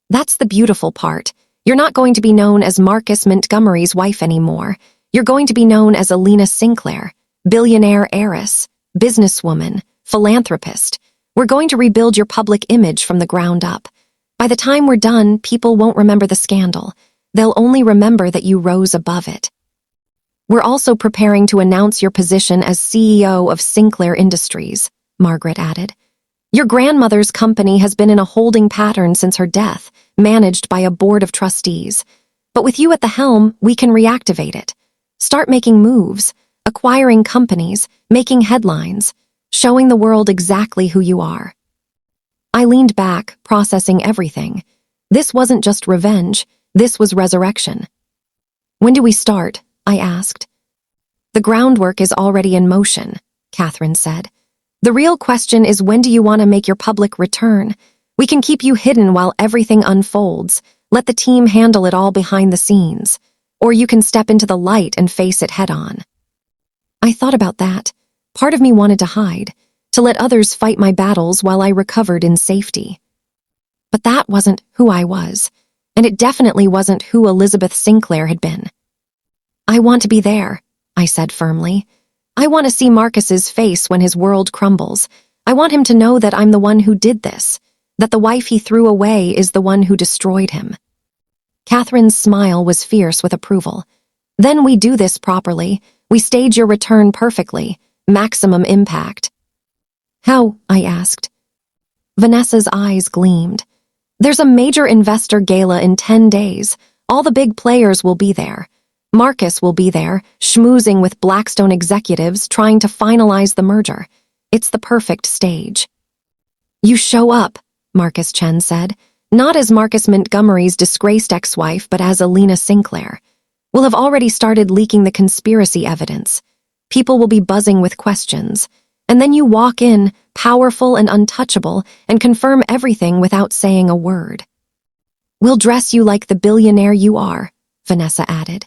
That's the beautiful part. You're not going to be known as Marcus Montgomery's wife anymore. You're going to be known as Alina Sinclair, billionaire heiress, businesswoman, philanthropist. We're going to rebuild your public image from the ground up. By the time we're done, people won't remember the scandal. They'll only remember that you rose above it. We're also preparing to announce your position as CEO of Sinclair Industries, Margaret added. Your grandmother's company has been in a holding pattern since her death, managed by a board of trustees. But with you at the helm, we can reactivate it. Start making moves, acquiring companies, making headlines, showing the world exactly who you are. I leaned back, processing everything. This wasn't just revenge, this was resurrection. When do we start? I asked. The groundwork is already in motion, Catherine said. The real question is, when do you want to make your public return? We can keep you hidden while everything unfolds. Let the team handle it all behind the scenes. Or you can step into the light and face it head on. I thought about that. Part of me wanted to hide, to let others fight my battles while I recovered in safety. But that wasn't who I was, and it definitely wasn't who Elizabeth Sinclair had been. I want to be there, I said firmly. I want to see Marcus's face when his world crumbles. I want him to know that I'm the one who did this, that the wife he threw away is the one who destroyed him. Catherine's smile was fierce with approval. Then we do this properly. We stage your return perfectly. Maximum impact. How? I asked. Vanessa's eyes gleamed. There's a major investor gala in 10 days. All the big players will be there. Marcus will be there, schmoozing with Blackstone executives trying to finalize the merger. It's the perfect stage. You show up, Marcus Chen said, not as Marcus Montgomery's disgraced ex-wife, but as Alina Sinclair. We'll have already started leaking the conspiracy evidence. People will be buzzing with questions. And then you walk in, powerful and untouchable, and confirm everything without saying a word. We'll dress you like the billionaire you are, Vanessa added.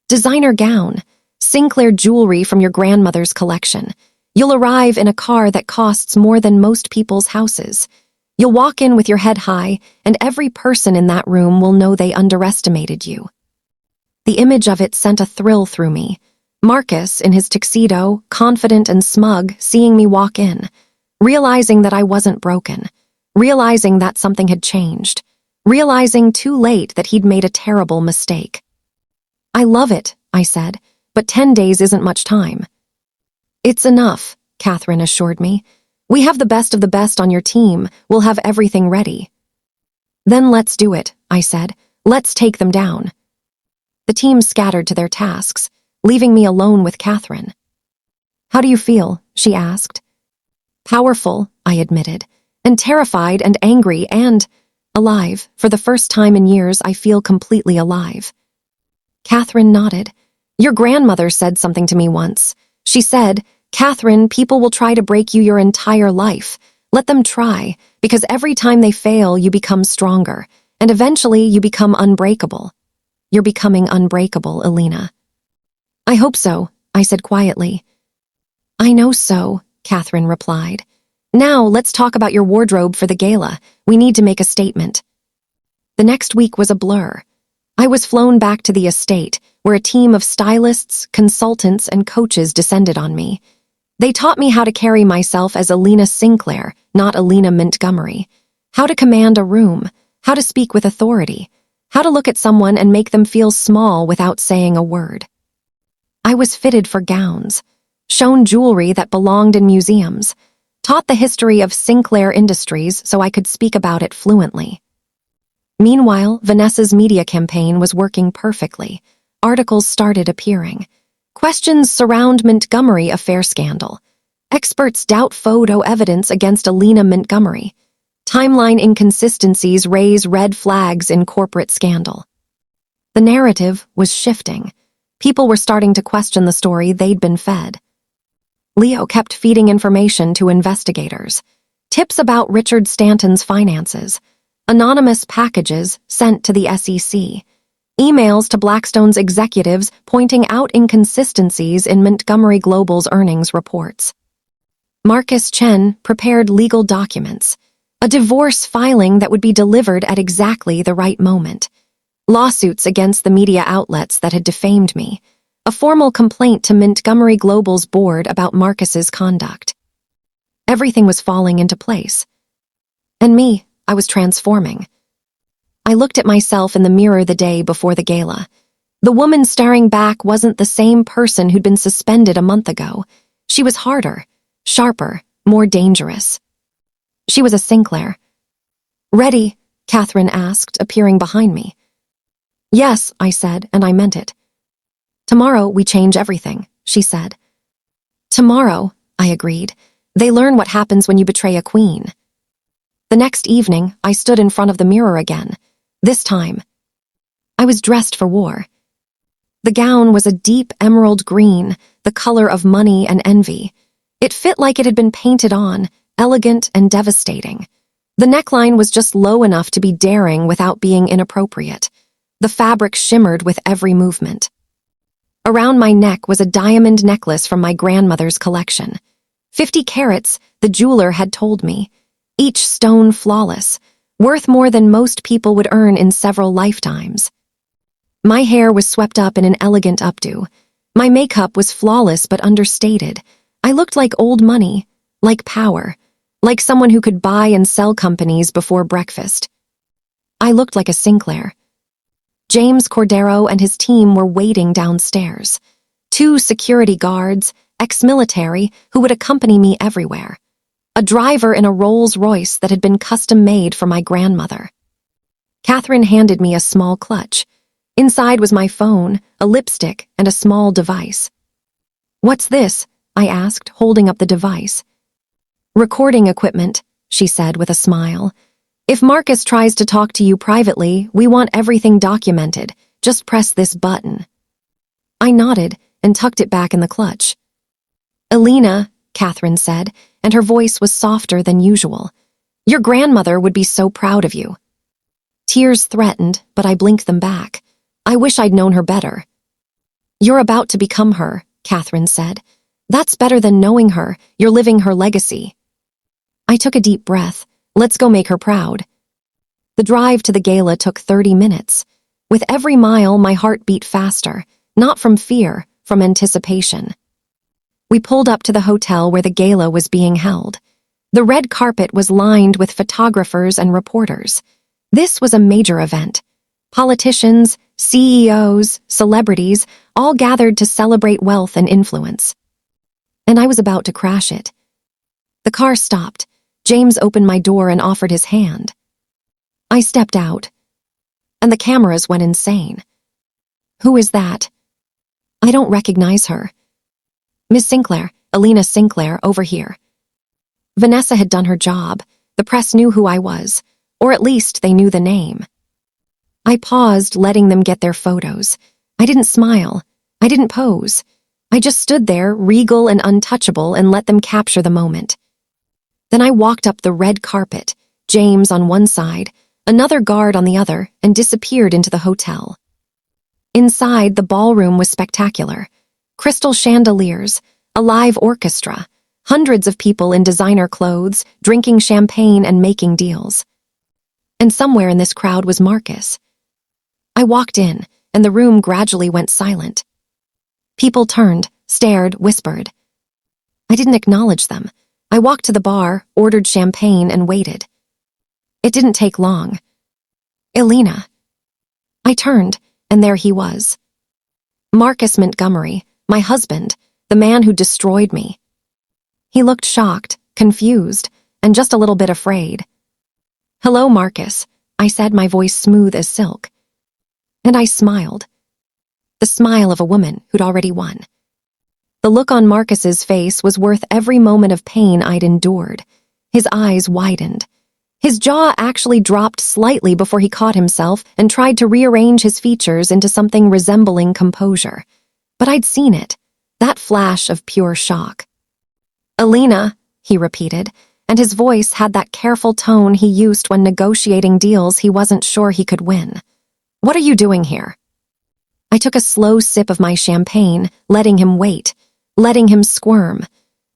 Designer gown, Sinclair jewelry from your grandmother's collection. You'll arrive in a car that costs more than most people's houses. You'll walk in with your head high, and every person in that room will know they underestimated you. The image of it sent a thrill through me. Marcus, in his tuxedo, confident and smug, seeing me walk in, realizing that I wasn't broken, realizing that something had changed, realizing too late that he'd made a terrible mistake. I love it, I said, but 10 days isn't much time. It's enough, Catherine assured me. We have the best of the best on your team. We'll have everything ready. Then let's do it, I said. Let's take them down. The team scattered to their tasks, leaving me alone with Catherine. How do you feel? She asked. Powerful, I admitted, and terrified and angry and alive. For the first time in years, I feel completely alive. Catherine nodded. Your grandmother said something to me once. She said, Catherine, people will try to break you your entire life. Let them try, because every time they fail, you become stronger, and eventually you become unbreakable. You're becoming unbreakable, Alina. I hope so, I said quietly. I know so, Catherine replied. Now, let's talk about your wardrobe for the gala. We need to make a statement. The next week was a blur. I was flown back to the estate, where a team of stylists, consultants, and coaches descended on me. They taught me how to carry myself as Alina Sinclair, not Alina Montgomery. How to command a room, how to speak with authority, how to look at someone and make them feel small without saying a word. I was fitted for gowns, shown jewelry that belonged in museums, taught the history of Sinclair Industries so I could speak about it fluently. Meanwhile, Vanessa's media campaign was working perfectly. Articles started appearing. Questions surround Montgomery affair scandal. Experts doubt photo evidence against Alina Montgomery. Timeline inconsistencies raise red flags in corporate scandal. The narrative was shifting. People were starting to question the story they'd been fed. Leo kept feeding information to investigators. Tips about Richard Stanton's finances. Anonymous packages sent to the SEC. Emails to Blackstone's executives pointing out inconsistencies in Montgomery Global's earnings reports. Marcus Chen prepared legal documents. A divorce filing that would be delivered at exactly the right moment. Lawsuits against the media outlets that had defamed me. A formal complaint to Montgomery Global's board about Marcus's conduct. Everything was falling into place. And me, I was transforming. I looked at myself in the mirror the day before the gala. The woman staring back wasn't the same person who'd been suspended a month ago. She was harder, sharper, more dangerous. She was a Sinclair. "Ready?" Catherine asked, appearing behind me. "Yes," I said, and I meant it. "Tomorrow we change everything," she said. "Tomorrow," I agreed. "They learn what happens when you betray a queen." The next evening, I stood in front of the mirror again. This time, I was dressed for war. The gown was a deep emerald green, the color of money and envy. It fit like it had been painted on, elegant and devastating. The neckline was just low enough to be daring without being inappropriate. The fabric shimmered with every movement. Around my neck was a diamond necklace from my grandmother's collection. 50 carats, the jeweler had told me. Each stone flawless, worth more than most people would earn in several lifetimes. My hair was swept up in an elegant updo. My makeup was flawless but understated. I looked like old money, like power, like someone who could buy and sell companies before breakfast. I looked like a Sinclair. James Cordero and his team were waiting downstairs. 2 security guards, ex-military, who would accompany me everywhere. A driver in a Rolls-Royce that had been custom-made for my grandmother. Catherine handed me a small clutch. Inside was my phone, a lipstick, and a small device. "What's this?" I asked, holding up the device. "Recording equipment," she said with a smile. "If Marcus tries to talk to you privately, we want everything documented. Just press this button." I nodded and tucked it back in the clutch. "Alina," Catherine said, and her voice was softer than usual. "Your grandmother would be so proud of you." Tears threatened, but I blinked them back. I wish I'd known her better. "You're about to become her," Catherine said. "That's better than knowing her. You're living her legacy." I took a deep breath. Let's go make her proud. The drive to the gala took 30 minutes. With every mile, my heart beat faster, not from fear, from anticipation. We pulled up to the hotel where the gala was being held. The red carpet was lined with photographers and reporters. This was a major event. Politicians, CEOs, celebrities, all gathered to celebrate wealth and influence. And I was about to crash it. The car stopped. James opened my door and offered his hand. I stepped out, and the cameras went insane. "Who is that?" "I don't recognize her." "Miss Sinclair, Alina Sinclair, over here." Vanessa had done her job. The press knew who I was, or at least they knew the name. I paused, letting them get their photos. I didn't smile. I didn't pose. I just stood there, regal and untouchable, and let them capture the moment. Then I walked up the red carpet, James on one side, another guard on the other, and disappeared into the hotel. Inside, the ballroom was spectacular. Crystal chandeliers, a live orchestra, Hundreds of people in designer clothes, drinking champagne and making deals. And somewhere in this crowd was Marcus. I walked in, and the room gradually went silent. People turned, stared, whispered. I didn't acknowledge them. I walked to the bar, ordered champagne, and waited. It didn't take long. Elena. I turned, and there he was. Marcus Montgomery, my husband, the man who destroyed me. He looked shocked, confused, and just a little bit afraid. "Hello, Marcus," I said, my voice smooth as silk. And I smiled. The smile of a woman who'd already won. The look on Marcus's face was worth every moment of pain I'd endured. His eyes widened. His jaw actually dropped slightly before he caught himself and tried to rearrange his features into something resembling composure. But I'd seen it, that flash of pure shock. "Elena," he repeated, and his voice had that careful tone he used when negotiating deals he wasn't sure he could win. "What are you doing here?" I took a slow sip of my champagne, letting him wait, letting him squirm.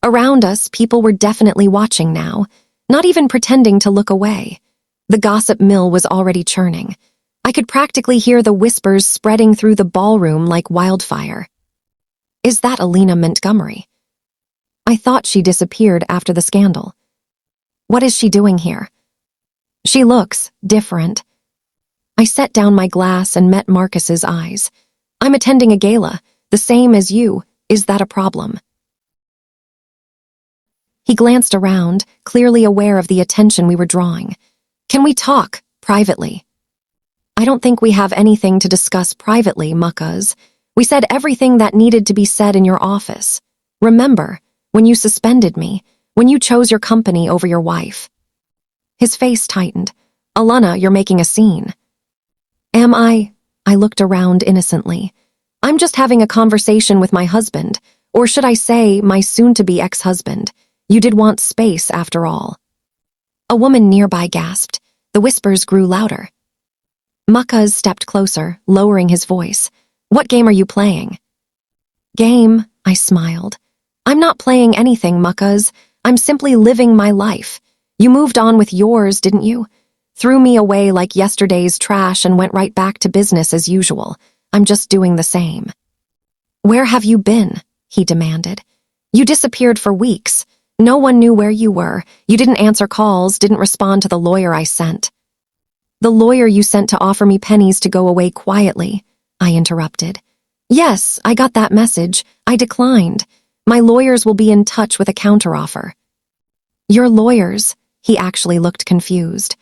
Around us, people were definitely watching now, not even pretending to look away. The gossip mill was already churning. I could practically hear the whispers spreading through the ballroom like wildfire. "Is that Elena Montgomery?" I thought she disappeared after the scandal. "What is she doing here?" "She looks different." I set down my glass and met Marcus's eyes. "I'm attending a gala, the same as you. Is that a problem?" He glanced around, clearly aware of the attention we were drawing. "Can we talk, privately?" "I don't think we have anything to discuss privately, Muckas. We said everything that needed to be said in your office. Remember, when you suspended me, when you chose your company over your wife." His face tightened. "Alana, you're making a scene." "Am I?" I looked around innocently. "I'm just having a conversation with my husband, or should I say, my soon-to-be ex-husband. You did want space, after all." A woman nearby gasped. The whispers grew louder. Muckas stepped closer, lowering his voice. "What game are you playing?" "Game," I smiled. "I'm not playing anything, Muckas. I'm simply living my life. You moved on with yours, didn't you? Threw me away like yesterday's trash and went right back to business as usual. I'm just doing the same." "Where have you been?" he demanded. "You disappeared for weeks. No one knew where you were. You didn't answer calls, didn't respond to the lawyer I sent." "The lawyer you sent to offer me pennies to go away quietly," I interrupted. "Yes, I got that message. I declined. My lawyers will be in touch with a counteroffer." "Your lawyers?" He actually looked confused.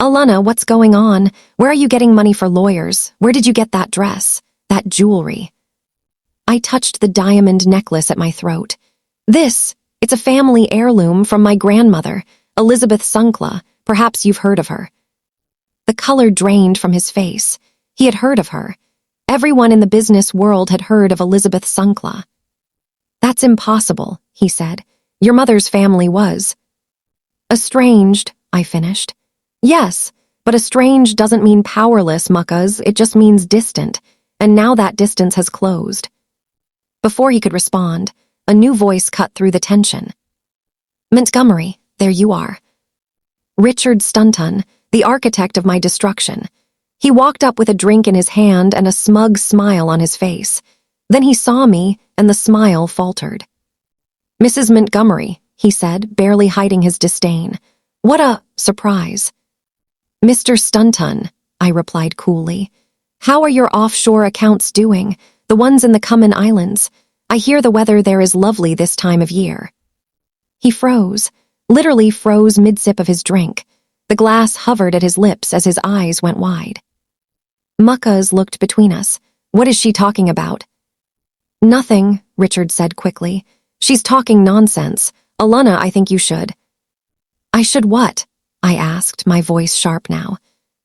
"Alana, what's going on? Where are you getting money for lawyers? Where did you get that dress? That jewelry?" I touched the diamond necklace at my throat. It's a family heirloom from my grandmother, Elizabeth Sunkla. Perhaps you've heard of her." The color drained from his face. He had heard of her. Everyone in the business world had heard of Elizabeth Sunkla. "That's impossible," he said. "Your mother's family was." "Estranged," I finished. "Yes, but estranged doesn't mean powerless, Muckas. It just means distant, and now that distance has closed." Before he could respond, a new voice cut through the tension. "Montgomery, there you are." Richard Stunton, the architect of my destruction. He walked up with a drink in his hand and a smug smile on his face. Then he saw me, and the smile faltered. "Mrs. Montgomery," he said, barely hiding his disdain. "What a surprise." "Mr. Stunton," I replied coolly. "How are your offshore accounts doing, the ones in the Cayman Islands? I hear the weather there is lovely this time of year." He froze, literally froze mid-sip of his drink. The glass hovered at his lips as his eyes went wide. Muckas looked between us. "What is she talking about?" "Nothing," Richard said quickly. "She's talking nonsense. Alana, I think you should." "I should what?" I asked, my voice sharp now.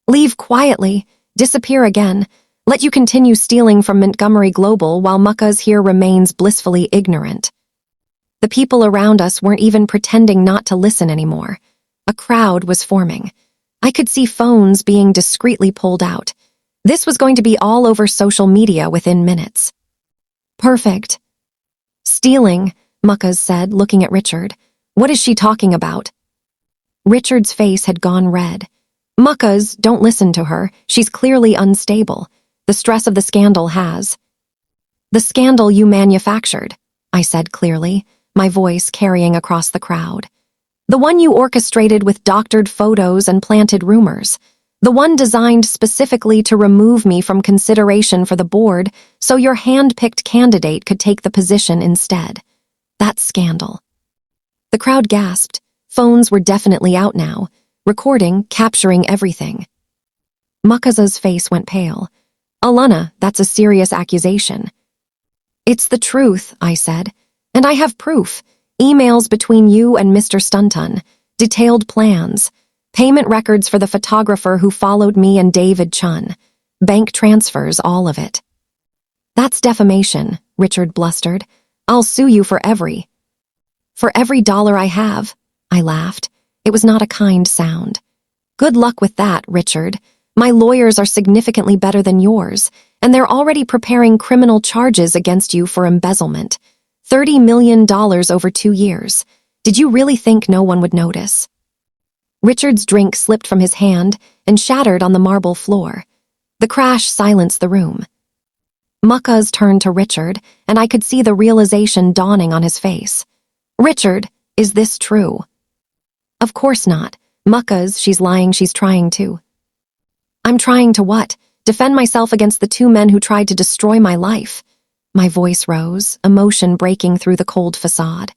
"Leave quietly, disappear again, let you continue stealing from Montgomery Global while Muckas here remains blissfully ignorant." The people around us weren't even pretending not to listen anymore. A crowd was forming. I could see phones being discreetly pulled out. This was going to be all over social media within minutes. Perfect. Stealing, Muckas said, looking at Richard. What is she talking about? Richard's face had gone red. Muckas, don't listen to her. She's clearly unstable. The stress of the scandal has. The scandal you manufactured, I said clearly, my voice carrying across the crowd. The one you orchestrated with doctored photos and planted rumors. The one designed specifically to remove me from consideration for the board so your hand-picked candidate could take the position instead. That scandal. The crowd gasped. Phones were definitely out now, recording, capturing everything. Muckasa's face went pale. Alana, that's a serious accusation. It's the truth, I said. And I have proof. Emails between you and Mr. Stunton. Detailed plans. Payment records for the photographer who followed me and David Chun. Bank transfers, all of it. That's defamation, Richard blustered. I'll sue you for every dollar I have. I laughed. It was not a kind sound. Good luck with that, Richard. My lawyers are significantly better than yours, and they're already preparing criminal charges against you for embezzlement. $30 million over 2 years. Did you really think no one would notice? Richard's drink slipped from his hand and shattered on the marble floor. The crash silenced the room. Muckas turned to Richard, and I could see the realization dawning on his face. Richard, is this true? Of course not. Muckas, she's lying, she's trying to. I'm trying to what? Defend myself against the 2 men who tried to destroy my life. My voice rose, emotion breaking through the cold facade.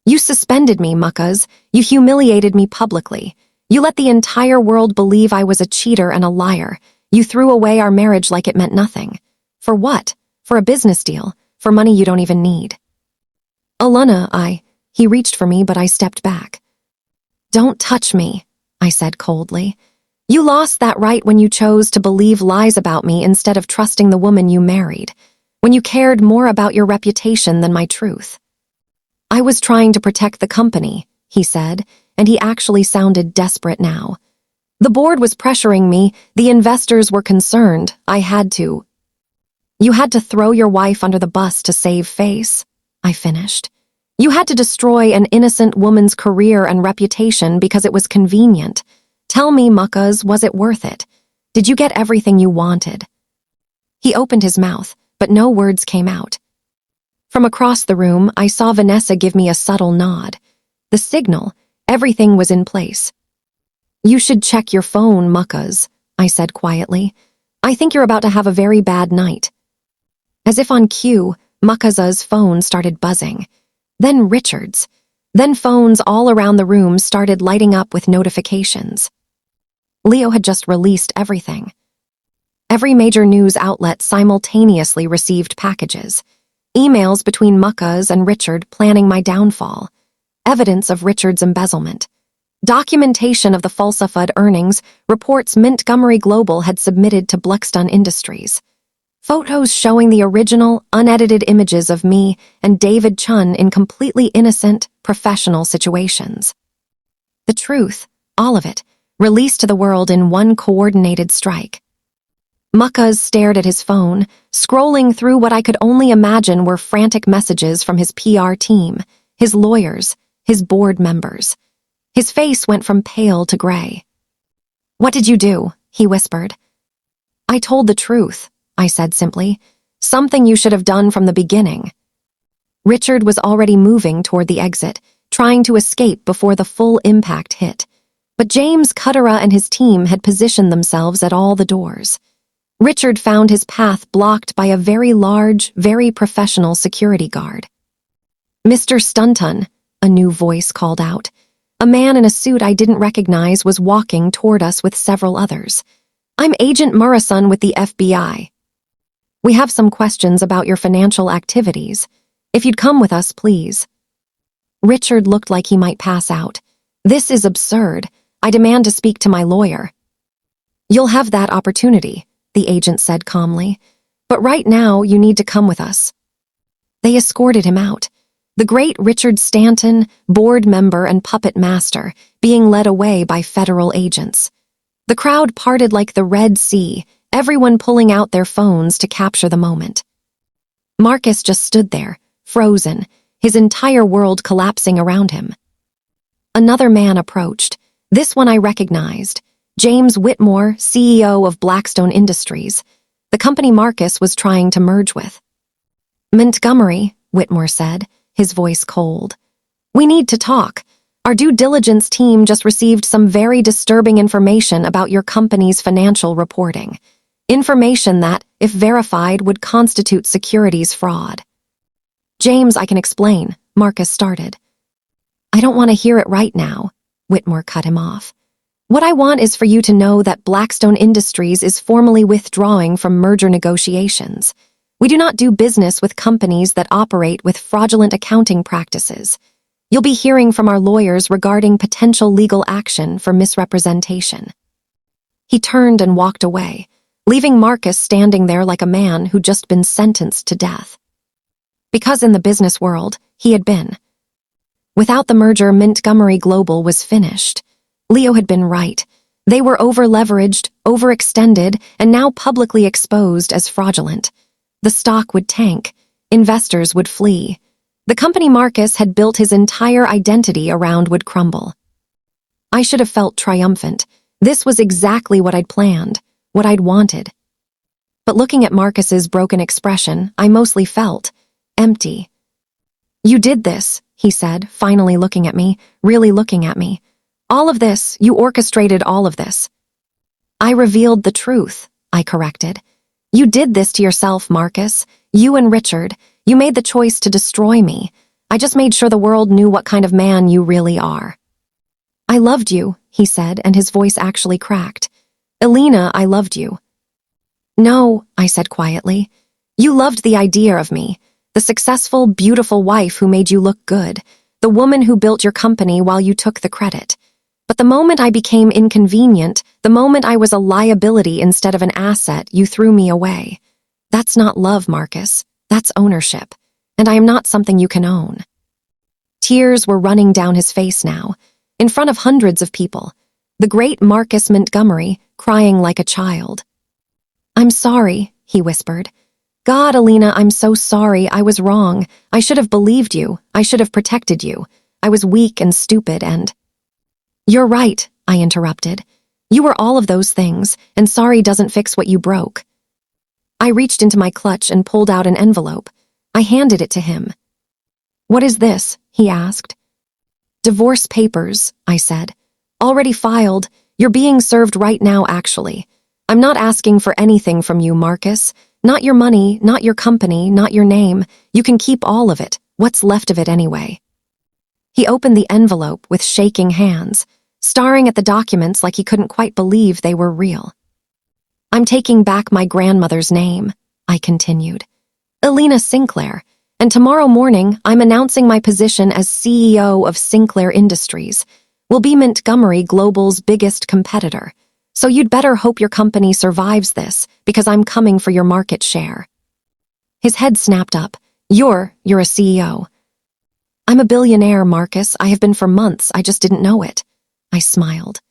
You suspended me, Muckas. You humiliated me publicly. You let the entire world believe I was a cheater and a liar. You threw away our marriage like it meant nothing. For what? For a business deal. For money you don't even need. Alana, He reached for me, but I stepped back. Don't touch me, I said coldly. You lost that right when you chose to believe lies about me instead of trusting the woman you married, when you cared more about your reputation than my truth. I was trying to protect the company, he said, and he actually sounded desperate now. The board was pressuring me, the investors were concerned, I had to. You had to throw your wife under the bus to save face, I finished. You had to destroy an innocent woman's career and reputation because it was convenient. Tell me, Muckas, was it worth it? Did you get everything you wanted? He opened his mouth, but no words came out. From across the room, I saw Vanessa give me a subtle nod. The signal, everything was in place. You should check your phone, Muckas, I said quietly. I think you're about to have a very bad night. As if on cue, Muckasa's phone started buzzing. Then Richard's. Then phones all around the room started lighting up with notifications. Leo had just released everything. Every major news outlet simultaneously received packages. Emails between Muckas and Richard planning my downfall. Evidence of Richard's embezzlement. Documentation of the falsified earnings, reports Montgomery Global had submitted to Bluckstone Industries. Photos showing the original, unedited images of me and David Chun in completely innocent, professional situations. The truth, all of it, released to the world in one coordinated strike. Muckas stared at his phone, scrolling through what I could only imagine were frantic messages from his PR team, his lawyers, his board members. His face went from pale to gray. What did you do? He whispered. I told the truth, I said simply. Something you should have done from the beginning. Richard was already moving toward the exit, trying to escape before the full impact hit. But James Cuttera and his team had positioned themselves at all the doors. Richard found his path blocked by a very large, very professional security guard. Mr. Stunton, a new voice called out. A man in a suit I didn't recognize was walking toward us with several others. I'm Agent Murison with the FBI. We have some questions about your financial activities. If you'd come with us, please. Richard looked like he might pass out. This is absurd. I demand to speak to my lawyer. You'll have that opportunity, the agent said calmly. But right now, you need to come with us. They escorted him out. The great Richard Stanton, board member and puppet master, being led away by federal agents. The crowd parted like the Red Sea, everyone pulling out their phones to capture the moment. Marcus just stood there, frozen, his entire world collapsing around him. Another man approached. This one I recognized. James Whitmore, CEO of Blackstone Industries, the company Marcus was trying to merge with. "Montgomery," Whitmore said, his voice cold. "We need to talk. Our due diligence team just received some very disturbing information about your company's financial reporting. Information that, if verified, would constitute securities fraud." "James, I can explain," Marcus started. "I don't want to hear it right now," Whitmore cut him off. "What I want is for you to know that Blackstone Industries is formally withdrawing from merger negotiations. We do not do business with companies that operate with fraudulent accounting practices. You'll be hearing from our lawyers regarding potential legal action for misrepresentation." He turned and walked away, leaving Marcus standing there like a man who'd just been sentenced to death. Because in the business world, he had been. Without the merger, Montgomery Global was finished. Leo had been right. They were over-leveraged, overextended, and now publicly exposed as fraudulent. The stock would tank. Investors would flee. The company Marcus had built his entire identity around would crumble. I should have felt triumphant. This was exactly what I'd planned, what I'd wanted. But looking at Marcus's broken expression, I mostly felt empty. "You did this," he said, finally looking at me, really looking at me. "All of this, you orchestrated all of this." "I revealed the truth," I corrected. "You did this to yourself, Marcus. You and Richard. You made the choice to destroy me. I just made sure the world knew what kind of man you really are." "I loved you," he said, and his voice actually cracked. "Elena, I loved you." "No," I said quietly. "You loved the idea of me. The successful, beautiful wife who made you look good. The woman who built your company while you took the credit. But the moment I became inconvenient, the moment I was a liability instead of an asset, you threw me away. That's not love, Marcus. That's ownership. And I am not something you can own." Tears were running down his face now, in front of hundreds of people. The great Marcus Montgomery, crying like a child. "I'm sorry," he whispered. "God, Elena, I'm so sorry. I was wrong. I should have believed you. I should have protected you. I was weak and stupid and—" "You're right," I interrupted. "You were all of those things, and sorry doesn't fix what you broke." I reached into my clutch and pulled out an envelope. I handed it to him. "What is this?" he asked. "Divorce papers," I said. "Already filed. You're being served right now, actually. I'm not asking for anything from you, Marcus. Not your money, not your company, not your name. You can keep all of it. What's left of it anyway?" He opened the envelope with shaking hands, staring at the documents like he couldn't quite believe they were real. "I'm taking back my grandmother's name," I continued. "Elena Sinclair. And tomorrow morning, I'm announcing my position as CEO of Sinclair Industries. We'll be Montgomery Global's biggest competitor. So you'd better hope your company survives this, because I'm coming for your market share." His head snapped up. You're a CEO." "I'm a billionaire, Marcus. I have been for months. I just didn't know it." I smiled.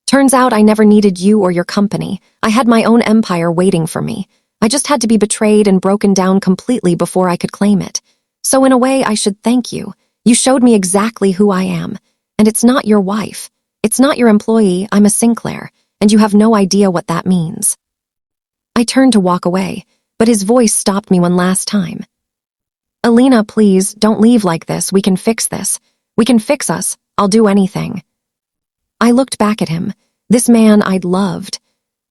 "Turns out I never needed you or your company. I had my own empire waiting for me. I just had to be betrayed and broken down completely before I could claim it. So in a way, I should thank you. You showed me exactly who I am. And it's not your wife. It's not your employee. I'm a Sinclair. And you have no idea what that means." I turned to walk away, but his voice stopped me one last time. "Elena, please, don't leave like this. We can fix this. We can fix us. I'll do anything." I looked back at him. This man I'd loved.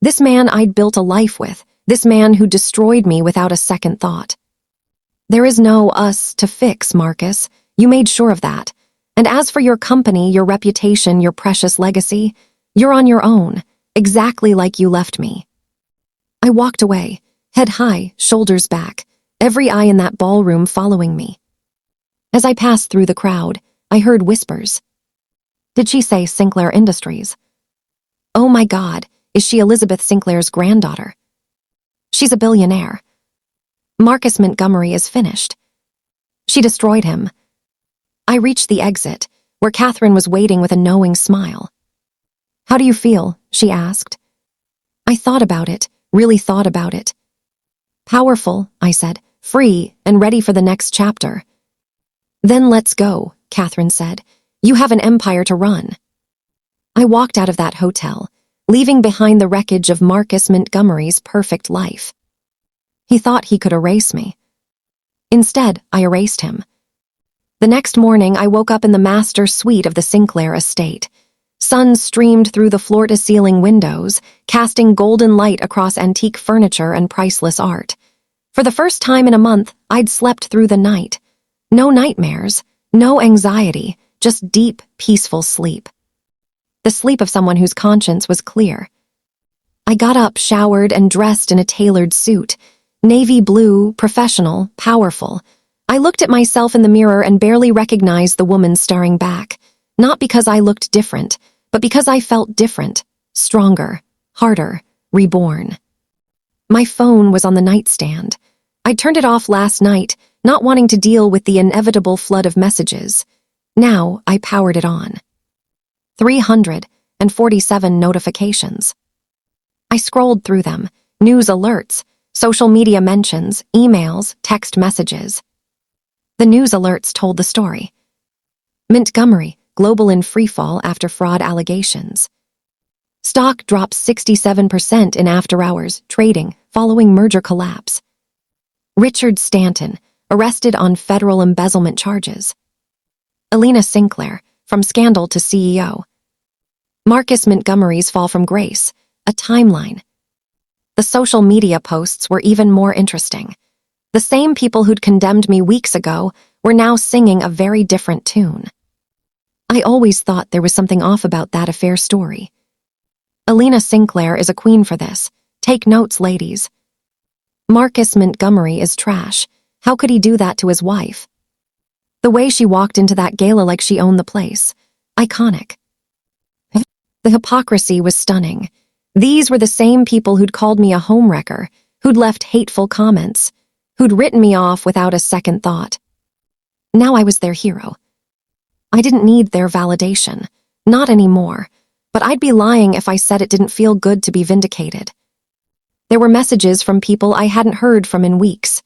This man I'd built a life with. This man who destroyed me without a second thought. "There is no us to fix, Marcus. You made sure of that. And as for your company, your reputation, your precious legacy, you're on your own, exactly like you left me." I walked away, head high, shoulders back, every eye in that ballroom following me. As I passed through the crowd, I heard whispers. Did she say Sinclair Industries? Oh my God, is she Elizabeth Sinclair's granddaughter? She's a billionaire. Marcus Montgomery is finished. She destroyed him. I reached the exit, where Catherine was waiting with a knowing smile. "How do you feel?" she asked. I thought about it, really thought about it. "Powerful," I said, "free, and ready for the next chapter." Then let's go, Catherine said. You have an empire to run. I walked out of that hotel, leaving behind the wreckage of Marcus Montgomery's perfect life. He thought he could erase me. Instead, I erased him. The next morning, I woke up in the master suite of the Sinclair estate. Sun streamed through the floor-to-ceiling windows, casting golden light across antique furniture and priceless art. For the first time in a month, I'd slept through the night. No nightmares, no anxiety, just deep, peaceful sleep. The sleep of someone whose conscience was clear. I got up, showered, and dressed in a tailored suit. Navy blue, professional, powerful. I looked at myself in the mirror and barely recognized the woman staring back. Not because I looked different, but because I felt different, stronger, harder, reborn. My phone was on the nightstand. I turned it off last night, not wanting to deal with the inevitable flood of messages. Now I powered it on. 347 notifications. I scrolled through them, news alerts, social media mentions, emails, text messages. The news alerts told the story. Montgomery, global in freefall after fraud allegations. Stock drops 67% in after-hours trading following merger collapse. Richard Stanton, arrested on federal embezzlement charges. Alina Sinclair, from scandal to CEO. Marcus Montgomery's fall from grace, a timeline. The social media posts were even more interesting. The same people who'd condemned me weeks ago were now singing a very different tune. I always thought there was something off about that affair story. Alina Sinclair is a queen for this. Take notes, ladies. Marcus Montgomery is trash. How could he do that to his wife? The way she walked into that gala like she owned the place. Iconic. The hypocrisy was stunning. These were the same people who'd called me a homewrecker, who'd left hateful comments, who'd written me off without a second thought. Now I was their hero. I didn't need their validation. Not anymore. But I'd be lying if I said it didn't feel good to be vindicated. There were messages from people I hadn't heard from in weeks.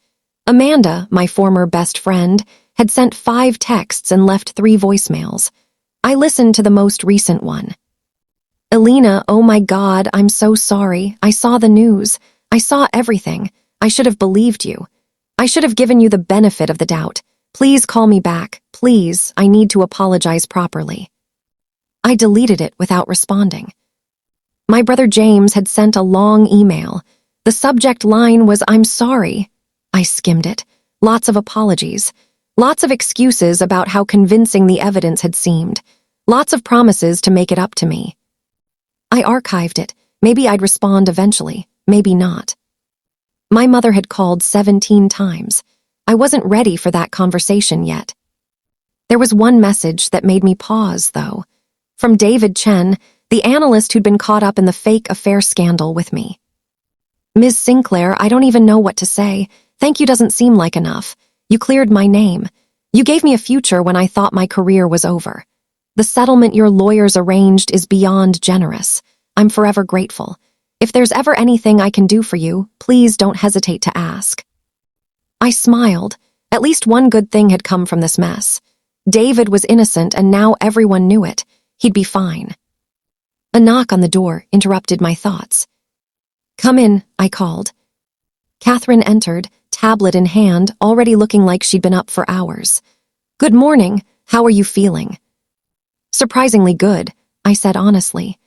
Amanda, my former best friend, had sent 5 texts and left 3 voicemails. I listened to the most recent one. Alina, oh my God, I'm so sorry. I saw the news. I saw everything. I should have believed you. I should have given you the benefit of the doubt. Please call me back. Please, I need to apologize properly. I deleted it without responding. My brother James had sent a long email. The subject line was, I'm sorry. I skimmed it. Lots of apologies. Lots of excuses about how convincing the evidence had seemed. Lots of promises to make it up to me. I archived it. Maybe I'd respond eventually. Maybe not. My mother had called 17 times. I wasn't ready for that conversation yet. There was one message that made me pause, though. From David Chen, the analyst who'd been caught up in the fake affair scandal with me. Ms. Sinclair, I don't even know what to say. Thank you doesn't seem like enough. You cleared my name. You gave me a future when I thought my career was over. The settlement your lawyers arranged is beyond generous. I'm forever grateful. If there's ever anything I can do for you, please don't hesitate to ask. I smiled. At least one good thing had come from this mess. David was innocent and now everyone knew it. He'd be fine. A knock on the door interrupted my thoughts. Come in, I called. Catherine entered, tablet in hand, already looking like she'd been up for hours. Good morning. How are you feeling? Surprisingly good, I said honestly.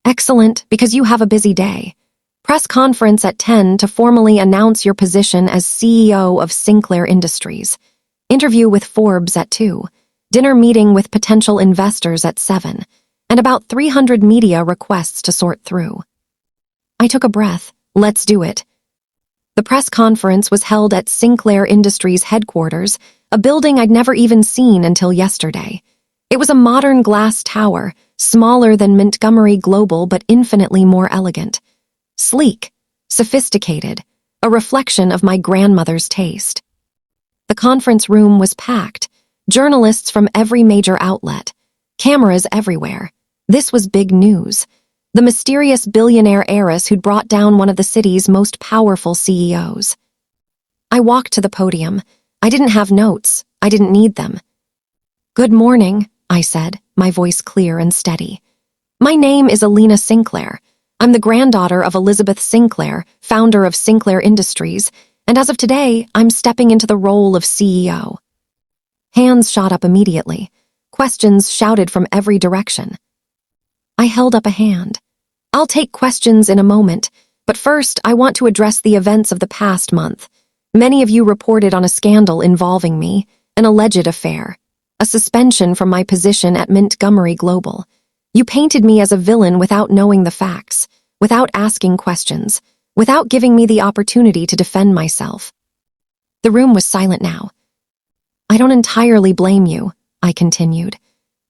Excellent, because you have a busy day. Press conference at 10 to formally announce your position as CEO of Sinclair Industries. Interview with Forbes at 2. Dinner meeting with potential investors at 7. And about 300 media requests to sort through. I took a breath. Let's do it. The press conference was held at Sinclair Industries headquarters, a building I'd never even seen until yesterday. It was a modern glass tower, smaller than Montgomery Global but infinitely more elegant. Sleek, sophisticated, a reflection of my grandmother's taste. The conference room was packed, journalists from every major outlet, cameras everywhere. This was big news. The mysterious billionaire heiress who'd brought down one of the city's most powerful CEOs. I walked to the podium. I didn't have notes. I didn't need them. "Good morning," I said, my voice clear and steady. "My name is Alina Sinclair. I'm the granddaughter of Elizabeth Sinclair, founder of Sinclair Industries, and as of today, I'm stepping into the role of CEO." Hands shot up immediately. Questions shouted from every direction. I held up a hand. "I'll take questions in a moment, but first I want to address the events of the past month. Many of you reported on a scandal involving me, an alleged affair, a suspension from my position at Montgomery Global. You painted me as a villain without knowing the facts, without asking questions, without giving me the opportunity to defend myself." The room was silent now. "I don't entirely blame you," I continued.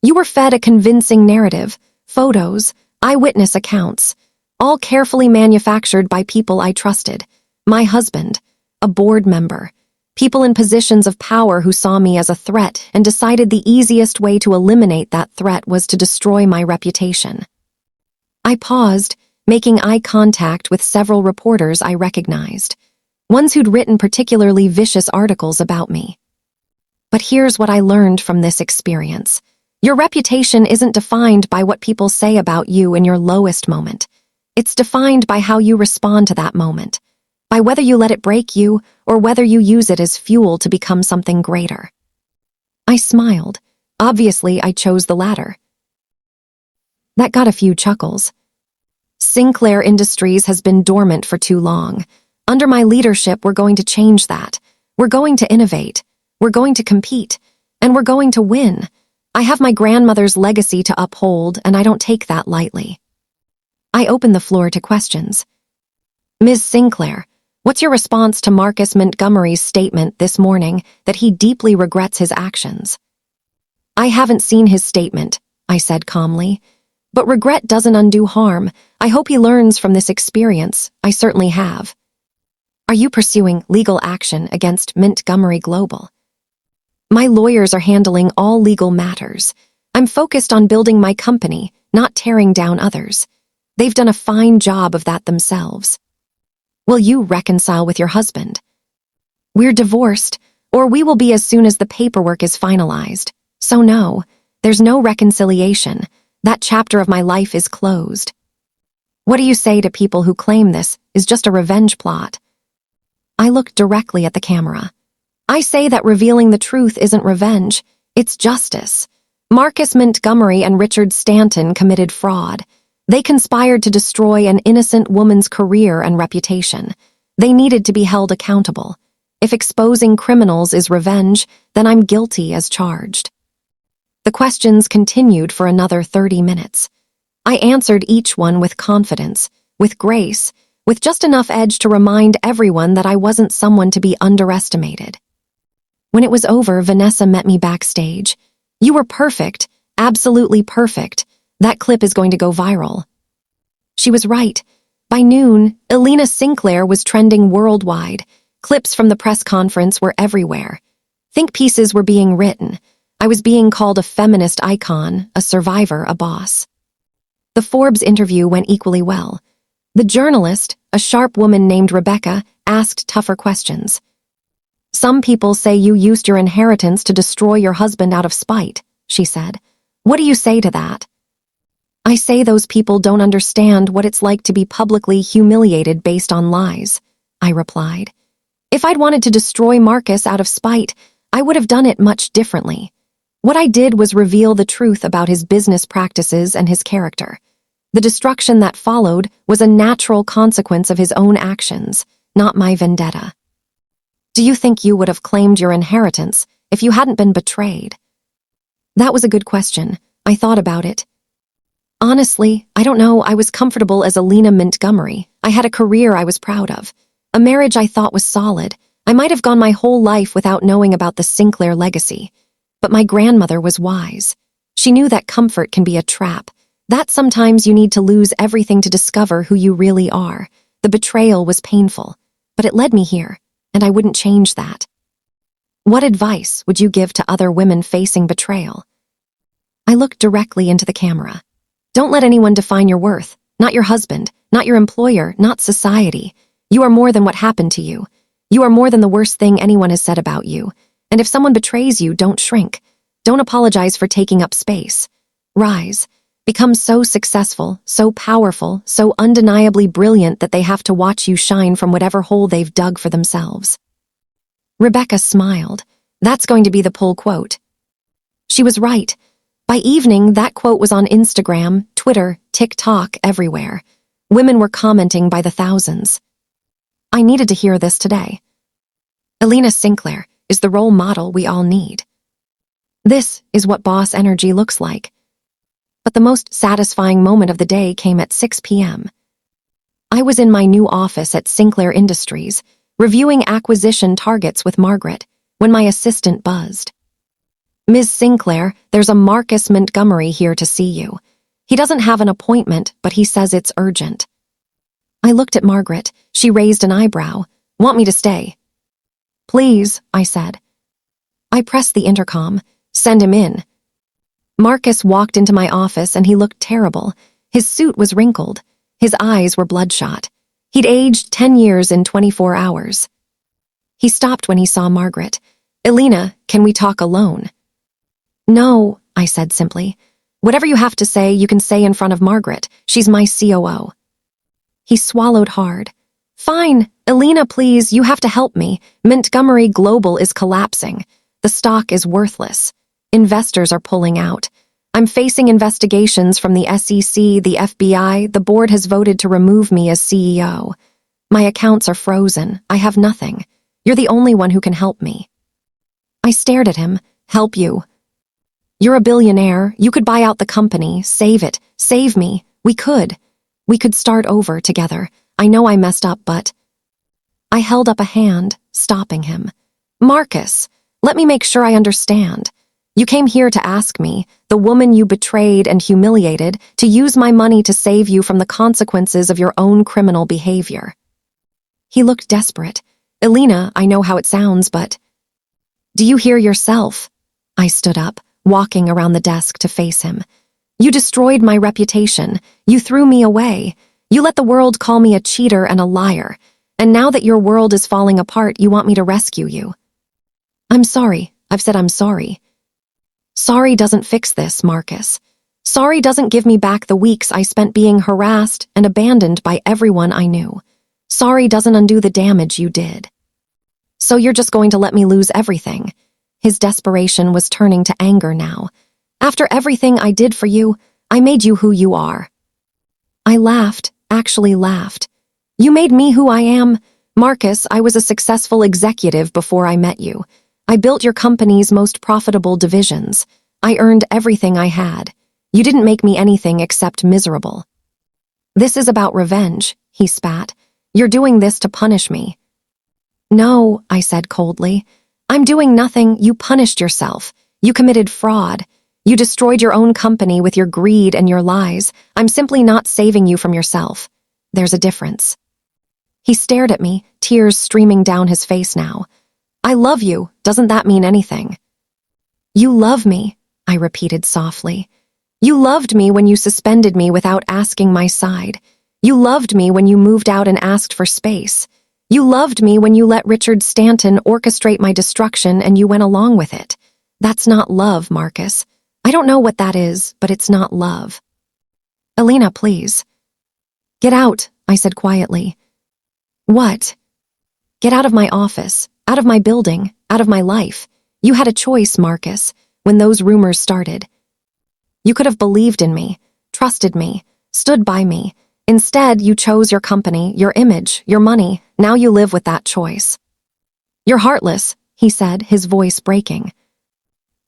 "You were fed a convincing narrative, photos, eyewitness accounts, all carefully manufactured by people I trusted. My husband, a board member, people in positions of power who saw me as a threat and decided the easiest way to eliminate that threat was to destroy my reputation." I paused, making eye contact with several reporters I recognized, ones who'd written particularly vicious articles about me. "But here's what I learned from this experience. Your reputation isn't defined by what people say about you in your lowest moment. It's defined by how you respond to that moment, by whether you let it break you or whether you use it as fuel to become something greater." I smiled. Obviously, I chose the latter. That got a few chuckles. "Sinclair Industries has been dormant for too long. Under my leadership, we're going to change that. We're going to innovate. We're going to compete. And we're going to win. I have my grandmother's legacy to uphold, and I don't take that lightly." I opened the floor to questions. "Ms. Sinclair, what's your response to Marcus Montgomery's statement this morning that he deeply regrets his actions?" "I haven't seen his statement," I said calmly. "But regret doesn't undo harm. I hope he learns from this experience. I certainly have." "Are you pursuing legal action against Montgomery Global?" "My lawyers are handling all legal matters. I'm focused on building my company, not tearing down others. They've done a fine job of that themselves." "Will you reconcile with your husband?" "We're divorced, or we will be as soon as the paperwork is finalized. So no, there's no reconciliation. That chapter of my life is closed." "What do you say to people who claim this is just a revenge plot?" I looked directly at the camera. "I say that revealing the truth isn't revenge, it's justice. Marcus Montgomery and Richard Stanton committed fraud. They conspired to destroy an innocent woman's career and reputation. They needed to be held accountable. If exposing criminals is revenge, then I'm guilty as charged." The questions continued for another 30 minutes. I answered each one with confidence, with grace, with just enough edge to remind everyone that I wasn't someone to be underestimated. When it was over, Vanessa met me backstage. "You were perfect, absolutely perfect. That clip is going to go viral." She was right. By noon, Alina Sinclair was trending worldwide. Clips from the press conference were everywhere. Think pieces were being written. I was being called a feminist icon, a survivor, a boss. The Forbes interview went equally well. The journalist, a sharp woman named Rebecca, asked tougher questions. "Some people say you used your inheritance to destroy your husband out of spite," she said. "What do you say to that?" "I say those people don't understand what it's like to be publicly humiliated based on lies," I replied. "If I'd wanted to destroy Marcus out of spite, I would have done it much differently. What I did was reveal the truth about his business practices and his character. The destruction that followed was a natural consequence of his own actions, not my vendetta." "Do you think you would have claimed your inheritance if you hadn't been betrayed?" That was a good question. I thought about it. Honestly, I don't know. I was comfortable as Alina Montgomery. I had a career I was proud of, a marriage I thought was solid. I might have gone my whole life without knowing about the Sinclair legacy. But my grandmother was wise. She knew that comfort can be a trap, that sometimes you need to lose everything to discover who you really are. The betrayal was painful, but it led me here, and I wouldn't change that. "What advice would you give to other women facing betrayal?" I looked directly into the camera. "Don't let anyone define your worth, not your husband, not your employer, not society. You are more than what happened to you. You are more than the worst thing anyone has said about you. And if someone betrays you, don't shrink. Don't apologize for taking up space. Rise. Become so successful, so powerful, so undeniably brilliant that they have to watch you shine from whatever hole they've dug for themselves. Rebecca smiled. That's going to be the pull quote. She was right. By evening, that quote was on Instagram, Twitter, TikTok, everywhere. Women were commenting by the thousands. I needed to hear this today. Elena Sinclair is the role model we all need. This is what boss energy looks like. But the most satisfying moment of the day came at 6 p.m. I was in my new office at Sinclair Industries, reviewing acquisition targets with Margaret, when my assistant buzzed. Ms. Sinclair, there's a Marcus Montgomery here to see you. He doesn't have an appointment, but he says it's urgent. I looked at Margaret. She raised an eyebrow. Want me to stay? Please, I said. I pressed the intercom. Send him in. Marcus walked into my office and he looked terrible. His suit was wrinkled. His eyes were bloodshot. He'd aged 10 years in 24 hours. He stopped when he saw Margaret. Elena, can we talk alone? No, I said simply. Whatever you have to say, you can say in front of Margaret. She's my COO. He swallowed hard. Fine, Elena, please, you have to help me. Montgomery Global is collapsing. The stock is worthless. Investors are pulling out. I'm facing investigations from the SEC, the FBI. The board has voted to remove me as CEO. My accounts are frozen. I have nothing. You're the only one who can help me. I stared at him. Help you? You're a billionaire. You could buy out the company, save it, save me. We could. We could start over together. I know I messed up, but... I held up a hand, stopping him. Marcus, let me make sure I understand. You came here to ask me, the woman you betrayed and humiliated, to use my money to save you from the consequences of your own criminal behavior. He looked desperate. Elena, I know how it sounds, but... Do you hear yourself? I stood up, walking around the desk to face him. You destroyed my reputation. You threw me away. You let the world call me a cheater and a liar. And now that your world is falling apart, you want me to rescue you. I'm sorry. I've said I'm sorry. Sorry doesn't fix this, Marcus. Sorry doesn't give me back the weeks I spent being harassed and abandoned by everyone I knew. Sorry doesn't undo the damage you did. So you're just going to let me lose everything? His desperation was turning to anger now. After everything I did for you, I made you who you are. I laughed, actually laughed. You made me who I am. Marcus, I was a successful executive before I met you. I built your company's most profitable divisions. I earned everything I had. You didn't make me anything except miserable. This is about revenge, he spat. You're doing this to punish me. No, I said coldly. I'm doing nothing. You punished yourself. You committed fraud. You destroyed your own company with your greed and your lies. I'm simply not saving you from yourself. There's a difference. He stared at me, tears streaming down his face now. I love you. Doesn't that mean anything? You love me, I repeated softly. You loved me when you suspended me without asking my side. You loved me when you moved out and asked for space. You loved me when you let Richard Stanton orchestrate my destruction and you went along with it. That's not love, Marcus. I don't know what that is, but it's not love. Elena, please. Get out, I said quietly. What? Get out of my office, out of my building, out of my life. You had a choice, Marcus, when those rumors started. You could have believed in me, trusted me, stood by me. Instead, you chose your company, your image, your money. Now you live with that choice. You're heartless, he said, his voice breaking.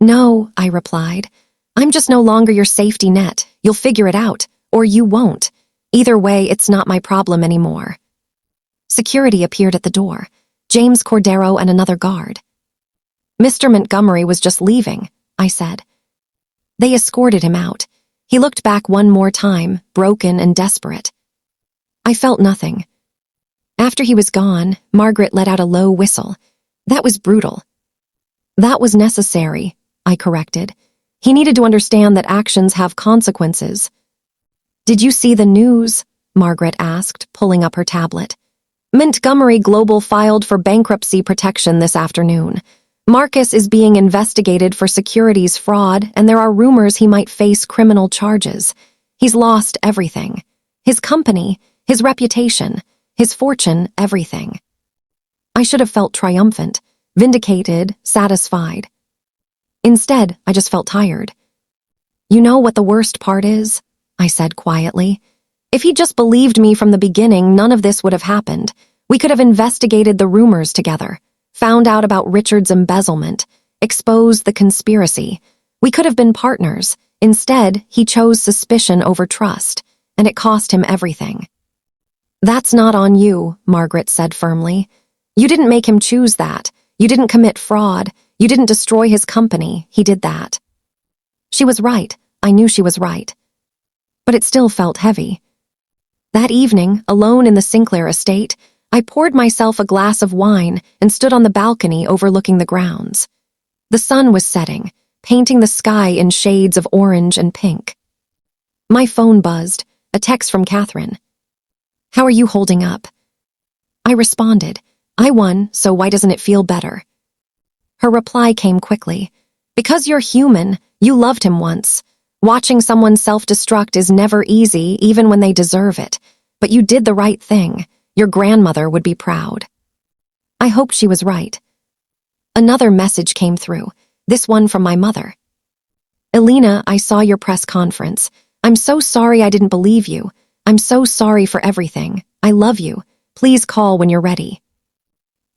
No, I replied. I'm just no longer your safety net. You'll figure it out, or you won't. Either way, it's not my problem anymore. Security appeared at the door. James Cordero and another guard. Mr. Montgomery was just leaving, I said. They escorted him out. He looked back one more time, broken and desperate. I felt nothing. After he was gone, Margaret let out a low whistle. That was brutal. That was necessary, I corrected. He needed to understand that actions have consequences. Did you see the news? Margaret asked, pulling up her tablet. Montgomery Global filed for bankruptcy protection this afternoon. Marcus is being investigated for securities fraud, and there are rumors he might face criminal charges. He's lost everything. His company, his reputation, his fortune, everything. I should have felt triumphant, vindicated, satisfied. Instead, I just felt tired. You know what the worst part is? I said quietly. If he'd just believed me from the beginning, none of this would have happened. We could have investigated the rumors together, found out about Richard's embezzlement, exposed the conspiracy. We could have been partners. Instead, he chose suspicion over trust, and it cost him everything. That's not on you, Margaret said firmly. You didn't make him choose that. You didn't commit fraud. You didn't destroy his company. He did that. She was right. I knew she was right. But it still felt heavy. That evening, alone in the Sinclair estate, I poured myself a glass of wine and stood on the balcony overlooking the grounds. The sun was setting, painting the sky in shades of orange and pink. My phone buzzed, a text from Catherine. How are you holding up? I responded, I won, so why doesn't it feel better? Her reply came quickly. Because you're human, you loved him once. Watching someone self-destruct is never easy, even when they deserve it. But you did the right thing. Your grandmother would be proud. I hoped she was right. Another message came through, this one from my mother. Elena, I saw your press conference. I'm so sorry I didn't believe you. I'm so sorry for everything. I love you. Please call when you're ready.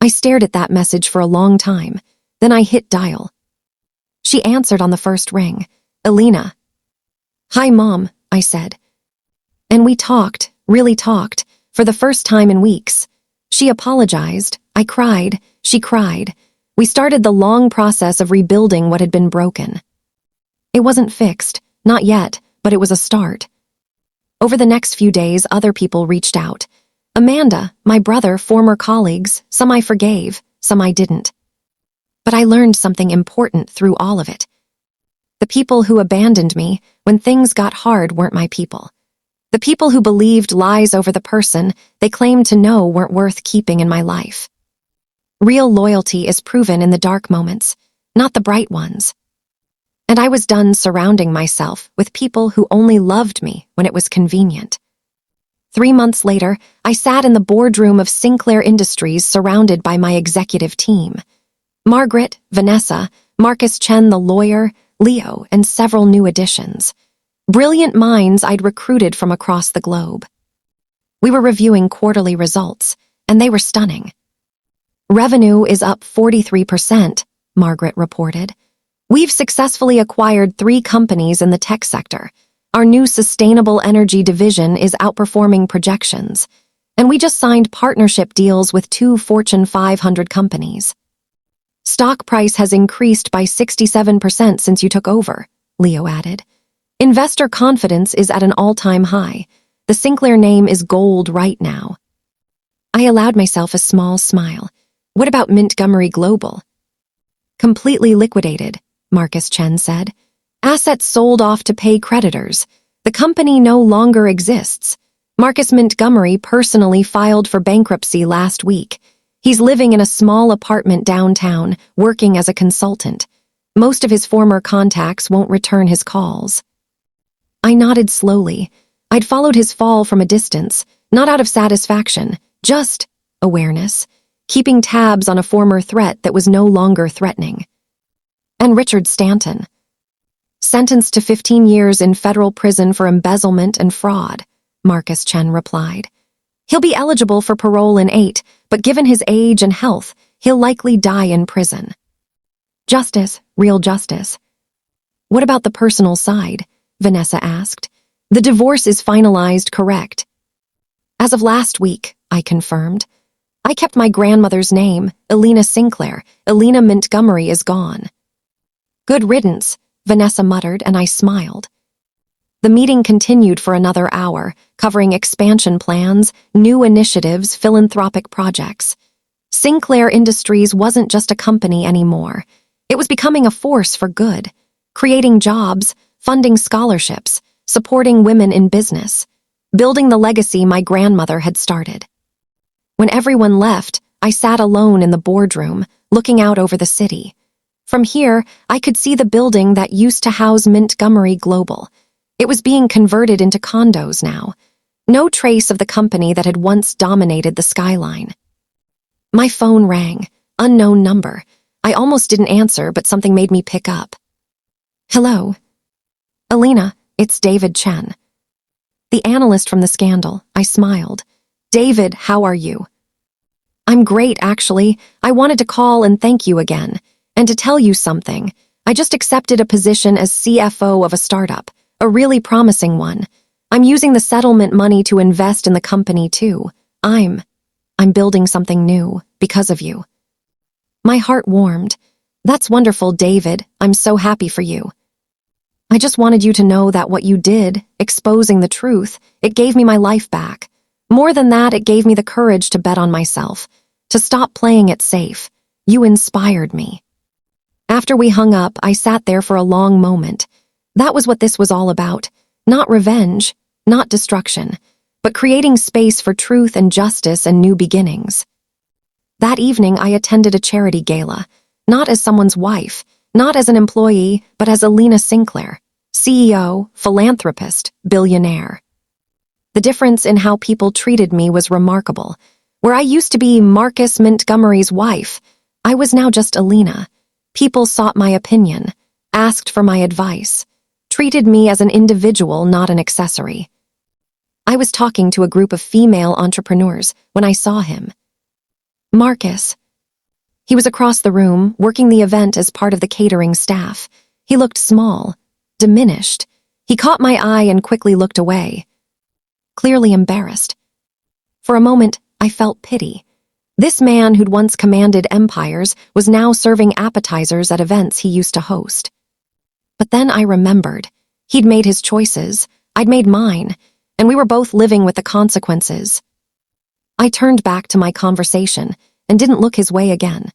I stared at that message for a long time. Then I hit dial. She answered on the first ring. Elena. Hi, Mom, I said. And we talked, really talked, for the first time in weeks. She apologized. I cried. She cried. We started the long process of rebuilding what had been broken. It wasn't fixed, not yet, but it was a start. Over the next few days, other people reached out. Amanda, my brother, former colleagues, some I forgave, some I didn't. But I learned something important through all of it. The people who abandoned me when things got hard weren't my people. The people who believed lies over the person they claimed to know weren't worth keeping in my life. Real loyalty is proven in the dark moments, not the bright ones. And I was done surrounding myself with people who only loved me when it was convenient. 3 months later, I sat in the boardroom of Sinclair Industries surrounded by my executive team. Margaret, Vanessa, Marcus Chen the lawyer, Leo, and several new additions. Brilliant minds I'd recruited from across the globe. We were reviewing quarterly results, and they were stunning. Revenue is up 43%, Margaret reported. We've successfully acquired 3 companies in the tech sector. Our new sustainable energy division is outperforming projections, and we just signed partnership deals with 2 Fortune 500 companies. Stock price has increased by 67% since you took over, Leo added. Investor confidence is at an all-time high. The Sinclair name is gold right now. I allowed myself a small smile. What about Montgomery Global? Completely liquidated, Marcus Chen said. Assets sold off to pay creditors. The company no longer exists. Marcus Montgomery personally filed for bankruptcy last week. He's living in a small apartment downtown, working as a consultant. Most of his former contacts won't return his calls. I nodded slowly. I'd followed his fall from a distance, not out of satisfaction, just awareness, keeping tabs on a former threat that was no longer threatening. And Richard Stanton. Sentenced to 15 years in federal prison for embezzlement and fraud, Marcus Chen replied. He'll be eligible for parole in 8, but given his age and health, he'll likely die in prison. Justice, real justice. What about the personal side? Vanessa asked. The divorce is finalized, correct? As of last week, I confirmed. I kept my grandmother's name, Elena Sinclair. Elena Montgomery is gone. Good riddance, Vanessa muttered, and I smiled. The meeting continued for another hour, covering expansion plans, new initiatives, philanthropic projects. Sinclair Industries wasn't just a company anymore. It was becoming a force for good, creating jobs, funding scholarships, supporting women in business, building the legacy my grandmother had started. When everyone left, I sat alone in the boardroom, looking out over the city. From here, I could see the building that used to house Montgomery Global. It was being converted into condos now. No trace of the company that had once dominated the skyline. My phone rang. Unknown number. I almost didn't answer, but something made me pick up. Hello. Alina, it's David Chen. The analyst from the scandal. I smiled. David, how are you? I'm great, actually. I wanted to call and thank you again. And to tell you something. I just accepted a position as CFO of a startup, a really promising one. I'm using the settlement money to invest in the company too. I'm building something new because of you. My heart warmed. That's wonderful, David. I'm so happy for you. I just wanted you to know that what you did, exposing the truth, it gave me my life back. More than that, it gave me the courage to bet on myself, to stop playing it safe. You inspired me. After we hung up, I sat there for a long moment. That was what this was all about. Not revenge, not destruction, but creating space for truth and justice and new beginnings. That evening, I attended a charity gala, not as someone's wife, not as an employee, but as Alina Sinclair, CEO, philanthropist, billionaire. The difference in how people treated me was remarkable. Where I used to be Marcus Montgomery's wife, I was now just Alina. People sought my opinion, asked for my advice, treated me as an individual, not an accessory. I was talking to a group of female entrepreneurs when I saw him. Marcus. He was across the room, working the event as part of the catering staff. He looked small, diminished. He caught my eye and quickly looked away, clearly embarrassed. For a moment, I felt pity. This man who'd once commanded empires was now serving appetizers at events he used to host. But then I remembered. He'd made his choices, I'd made mine, and we were both living with the consequences. I turned back to my conversation and didn't look his way again.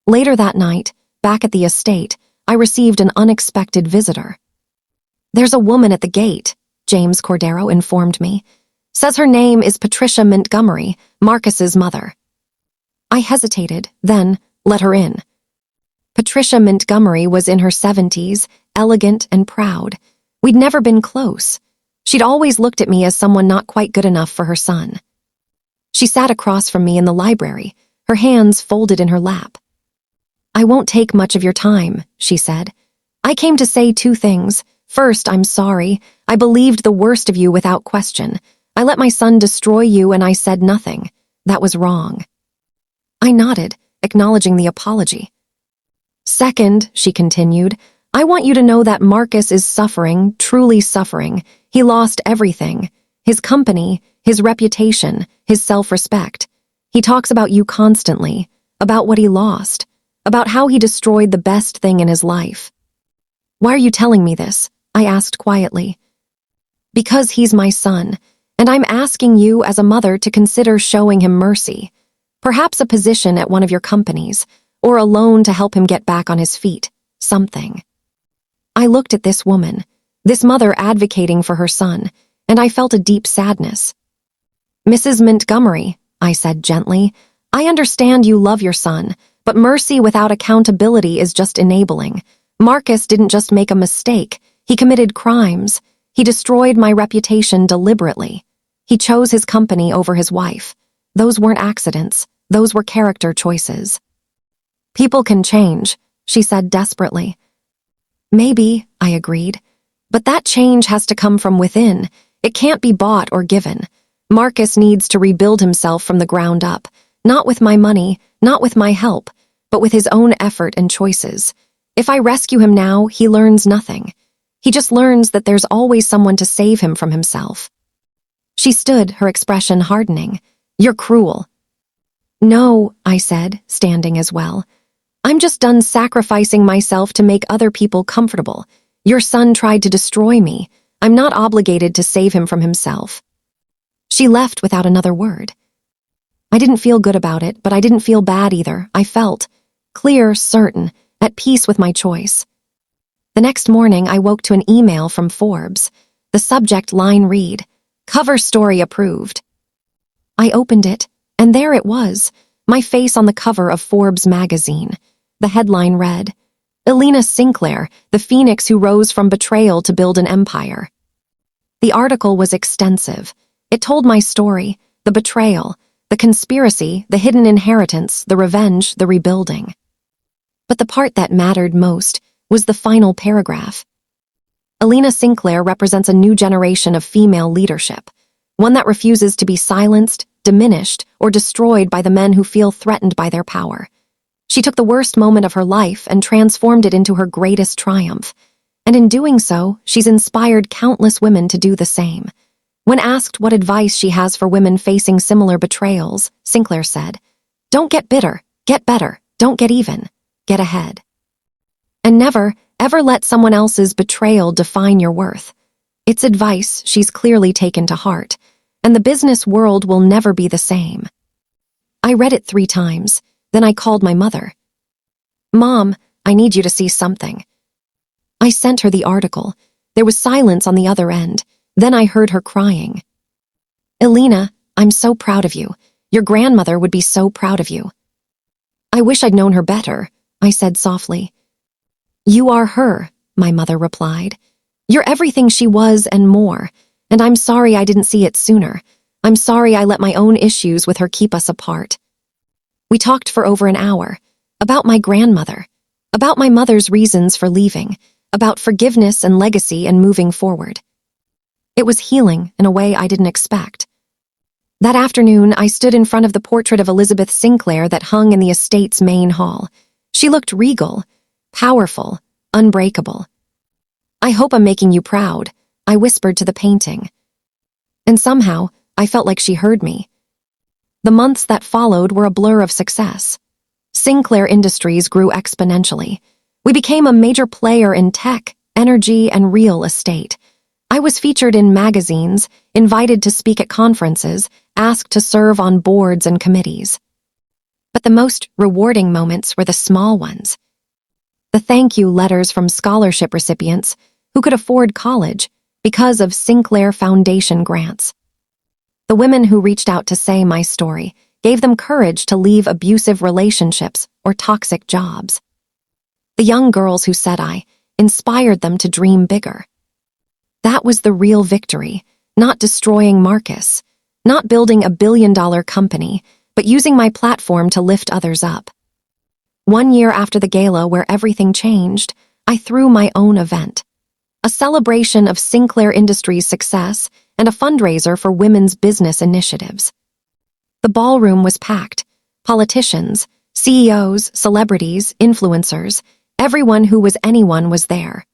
Later that night, back at the estate, I received an unexpected visitor. There's a woman at the gate, James Cordero informed me. Says her name is Patricia Montgomery, Marcus's mother. I hesitated, then let her in. Patricia Montgomery was in her 70s, elegant and proud. We'd never been close. She'd always looked at me as someone not quite good enough for her son. She sat across from me in the library, her hands folded in her lap. I won't take much of your time, she said. I came to say two things. First, I'm sorry. I believed the worst of you without question. I let my son destroy you and I said nothing. That was wrong. I nodded, acknowledging the apology. Second, she continued, I want you to know that Marcus is suffering, truly suffering. He lost everything. His company, his reputation, his self-respect. He talks about you constantly, about what he lost, about how he destroyed the best thing in his life. Why are you telling me this? I asked quietly. Because he's my son, and I'm asking you as a mother to consider showing him mercy. Perhaps a position at one of your companies, or a loan to help him get back on his feet, something. I looked at this woman, this mother advocating for her son, and I felt a deep sadness. Mrs. Montgomery, I said gently, I understand you love your son, but mercy without accountability is just enabling. Marcus didn't just make a mistake, he committed crimes. He destroyed my reputation deliberately. He chose his company over his wife. Those weren't accidents, those were character choices. People can change, she said desperately. Maybe, I agreed, but that change has to come from within. It can't be bought or given. Marcus needs to rebuild himself from the ground up, not with my money, not with my help, but with his own effort and choices. If I rescue him now, he learns nothing. He just learns that there's always someone to save him from himself. She stood, her expression hardening. You're cruel. No, I said, standing as well. I'm just done sacrificing myself to make other people comfortable. Your son tried to destroy me. I'm not obligated to save him from himself. She left without another word. I didn't feel good about it, but I didn't feel bad either. I felt clear, certain, at peace with my choice. The next morning, I woke to an email from Forbes. The subject line read, Cover story approved. I opened it, And there it was, my face on the cover of Forbes magazine. The headline read, "Elena Sinclair, the phoenix who rose from betrayal to build an empire." The article was extensive. It told my story, the betrayal, the conspiracy, the hidden inheritance, the revenge, the rebuilding. But the part that mattered most was the final paragraph. Elena Sinclair represents a new generation of female leadership, one that refuses to be silenced, diminished, or destroyed by the men who feel threatened by their power. She took the worst moment of her life and transformed it into her greatest triumph. And in doing so, she's inspired countless women to do the same. When asked what advice she has for women facing similar betrayals, Sinclair said, "Don't get bitter, get better, don't get even, get ahead. And never, ever let someone else's betrayal define your worth." It's advice she's clearly taken to heart, and the business world will never be the same. I read it 3 times, then I called my mother. "Mom, I need you to see something." I sent her the article. There was silence on the other end. Then I heard her crying. "Elena, I'm so proud of you. Your grandmother would be so proud of you." "I wish I'd known her better," I said softly. "You are her," my mother replied. "You're everything she was and more, and I'm sorry I didn't see it sooner. I'm sorry I let my own issues with her keep us apart." We talked for over an hour, about my grandmother, about my mother's reasons for leaving, about forgiveness and legacy and moving forward. It was healing in a way I didn't expect. That afternoon, I stood in front of the portrait of Elizabeth Sinclair that hung in the estate's main hall. She looked regal, powerful, unbreakable. "I hope I'm making you proud," I whispered to the painting. And somehow, I felt like she heard me. The months that followed were a blur of success. Sinclair Industries grew exponentially. We became a major player in tech, energy, and real estate. I was featured in magazines, invited to speak at conferences, asked to serve on boards and committees. But the most rewarding moments were the small ones. The thank you letters from scholarship recipients who could afford college because of Sinclair Foundation grants. The women who reached out to say my story gave them courage to leave abusive relationships or toxic jobs. The young girls who said I inspired them to dream bigger. That was the real victory, not destroying Marcus, not building a billion-dollar company, but using my platform to lift others up. 1 year after the gala where everything changed, I threw my own event. A celebration of Sinclair Industries' success and a fundraiser for women's business initiatives. The ballroom was packed. Politicians, CEOs, celebrities, influencers, everyone who was anyone was there.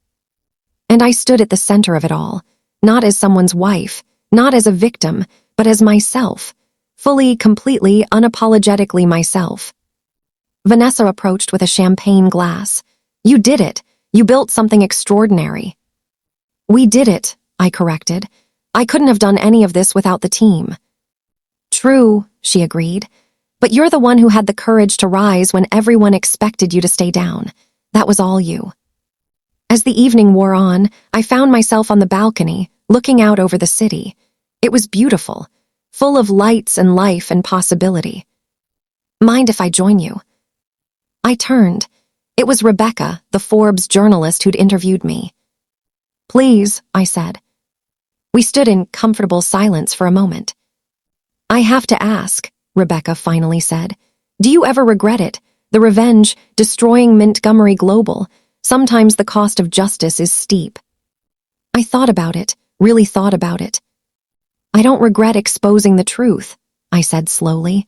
And I stood at the center of it all, not as someone's wife, not as a victim, but as myself, fully, completely, unapologetically myself. Vanessa approached with a champagne glass. "You did it. You built something extraordinary." "We did it," I corrected. "I couldn't have done any of this without the team." "True," she agreed. "But you're the one who had the courage to rise when everyone expected you to stay down. That was all you." As the evening wore on, I found myself on the balcony, looking out over the city. It was beautiful, full of lights and life and possibility. "Mind if I join you?" I turned. It was Rebecca, the Forbes journalist who'd interviewed me. "Please," I said. We stood in comfortable silence for a moment. "I have to ask," Rebecca finally said. "Do you ever regret it? The revenge, destroying Montgomery Global. Sometimes the cost of justice is steep." I thought about it, really thought about it. "I don't regret exposing the truth," I said slowly.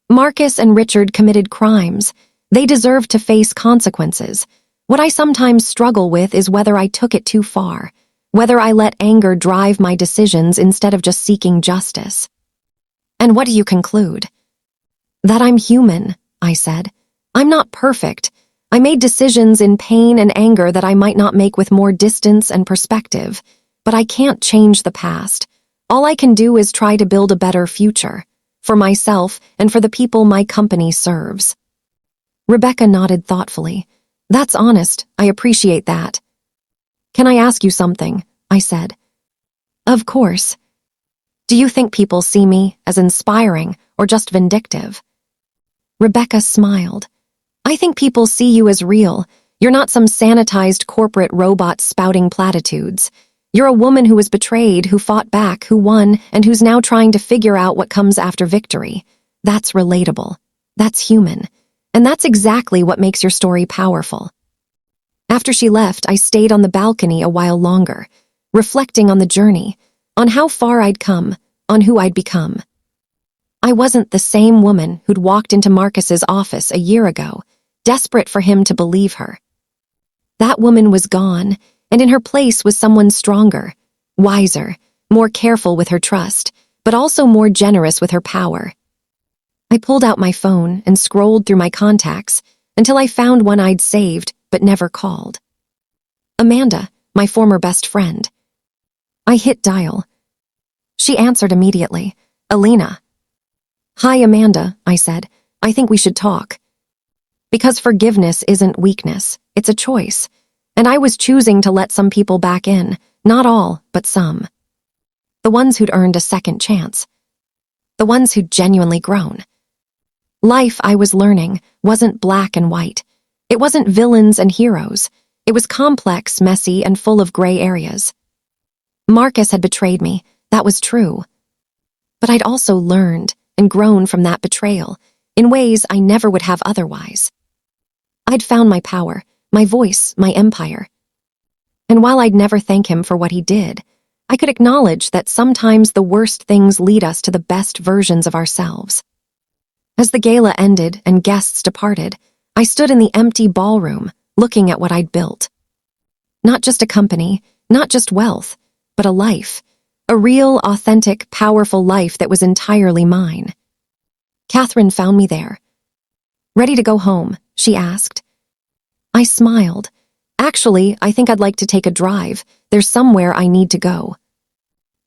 "Marcus and Richard committed crimes. They deserve to face consequences. What I sometimes struggle with is whether I took it too far, whether I let anger drive my decisions instead of just seeking justice." "And what do you conclude?" "That I'm human," I said. "I'm not perfect. I made decisions in pain and anger that I might not make with more distance and perspective, but I can't change the past. All I can do is try to build a better future, for myself and for the people my company serves." Rebecca nodded thoughtfully. "That's honest. I appreciate that." "Can I ask you something?" I said. "Of course. Do you think people see me as inspiring or just vindictive. Rebecca smiled. I think people see you as real. You're not some sanitized corporate robot spouting platitudes. You're a woman who was betrayed, who fought back, who won, and who's now trying to figure out what comes after victory. That's relatable. That's human. And that's exactly what makes your story powerful. After she left, I stayed on the balcony a while longer, reflecting on the journey, on how far I'd come, on who I'd become. I wasn't the same woman who'd walked into Marcus's office a year ago, desperate for him to believe her. That woman was gone, and in her place was someone stronger, wiser, more careful with her trust, but also more generous with her power. I pulled out my phone and scrolled through my contacts until I found one I'd saved but never called. Amanda, my former best friend. I hit dial. She answered immediately. Alina. Hi, Amanda, I said. I think we should talk. Because forgiveness isn't weakness, it's a choice. And I was choosing to let some people back in, not all, but some. The ones who'd earned a second chance. The ones who'd genuinely grown. Life, I was learning, wasn't black and white. It wasn't villains and heroes. It was complex, messy, and full of gray areas. Marcus had betrayed me, that was true. But I'd also learned and grown from that betrayal in ways I never would have otherwise. I'd found my power, my voice, my empire. And while I'd never thank him for what he did, I could acknowledge that sometimes the worst things lead us to the best versions of ourselves. As the gala ended and guests departed, I stood in the empty ballroom, looking at what I'd built. Not just a company, not just wealth, but a life. A real, authentic, powerful life that was entirely mine. Catherine found me there. Ready to go home, she asked. I smiled. Actually, I think I'd like to take a drive. There's somewhere I need to go.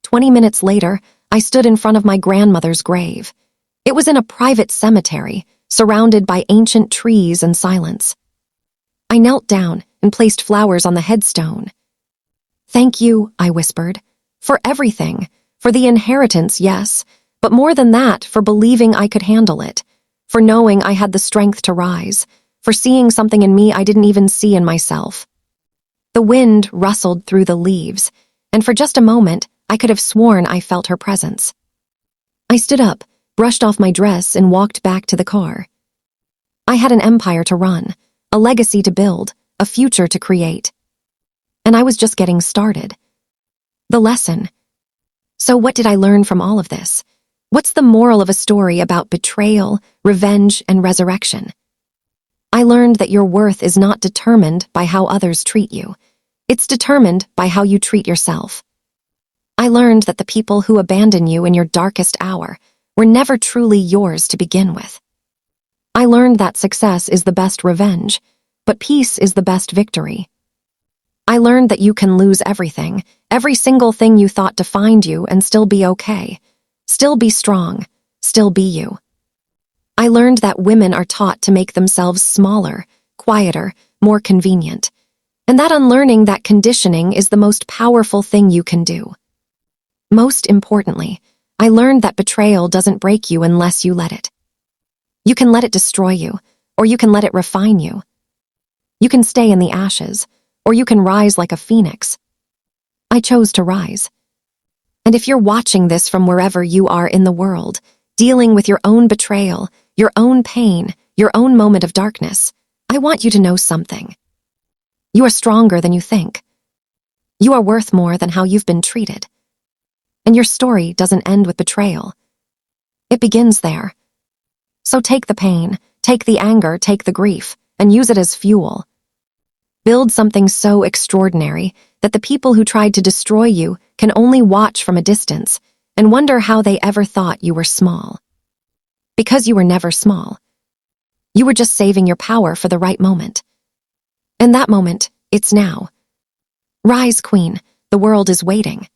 20 minutes later, I stood in front of my grandmother's grave. It was in a private cemetery, surrounded by ancient trees and silence. I knelt down and placed flowers on the headstone. Thank you, I whispered, for everything, for the inheritance, yes, but more than that, for believing I could handle it, for knowing I had the strength to rise, for seeing something in me I didn't even see in myself. The wind rustled through the leaves, and for just a moment, I could have sworn I felt her presence. I stood up, brushed off my dress, and walked back to the car. I had an empire to run, a legacy to build, a future to create. And I was just getting started. The lesson. So what did I learn from all of this? What's the moral of a story about betrayal, revenge, and resurrection? I learned that your worth is not determined by how others treat you. It's determined by how you treat yourself. I learned that the people who abandon you in your darkest hour were never truly yours to begin with. I learned that success is the best revenge, but peace is the best victory. I learned that you can lose everything, every single thing you thought defined you, and still be okay. Still be strong. Still be you. I learned that women are taught to make themselves smaller, quieter, more convenient, and that unlearning that conditioning is the most powerful thing you can do. Most importantly, I learned that betrayal doesn't break you unless you let it. You can let it destroy you, or you can let it refine you. You can stay in the ashes, or you can rise like a phoenix. I chose to rise. And if you're watching this from wherever you are in the world, dealing with your own betrayal, your own pain, your own moment of darkness, I want you to know something. You are stronger than you think. You are worth more than how you've been treated. And your story doesn't end with betrayal. It begins there. So take the pain, take the anger, take the grief, and use it as fuel. Build something so extraordinary that the people who tried to destroy you can only watch from a distance and wonder how they ever thought you were small. Because you were never small. You were just saving your power for the right moment. And that moment, it's now. Rise, Queen, the world is waiting.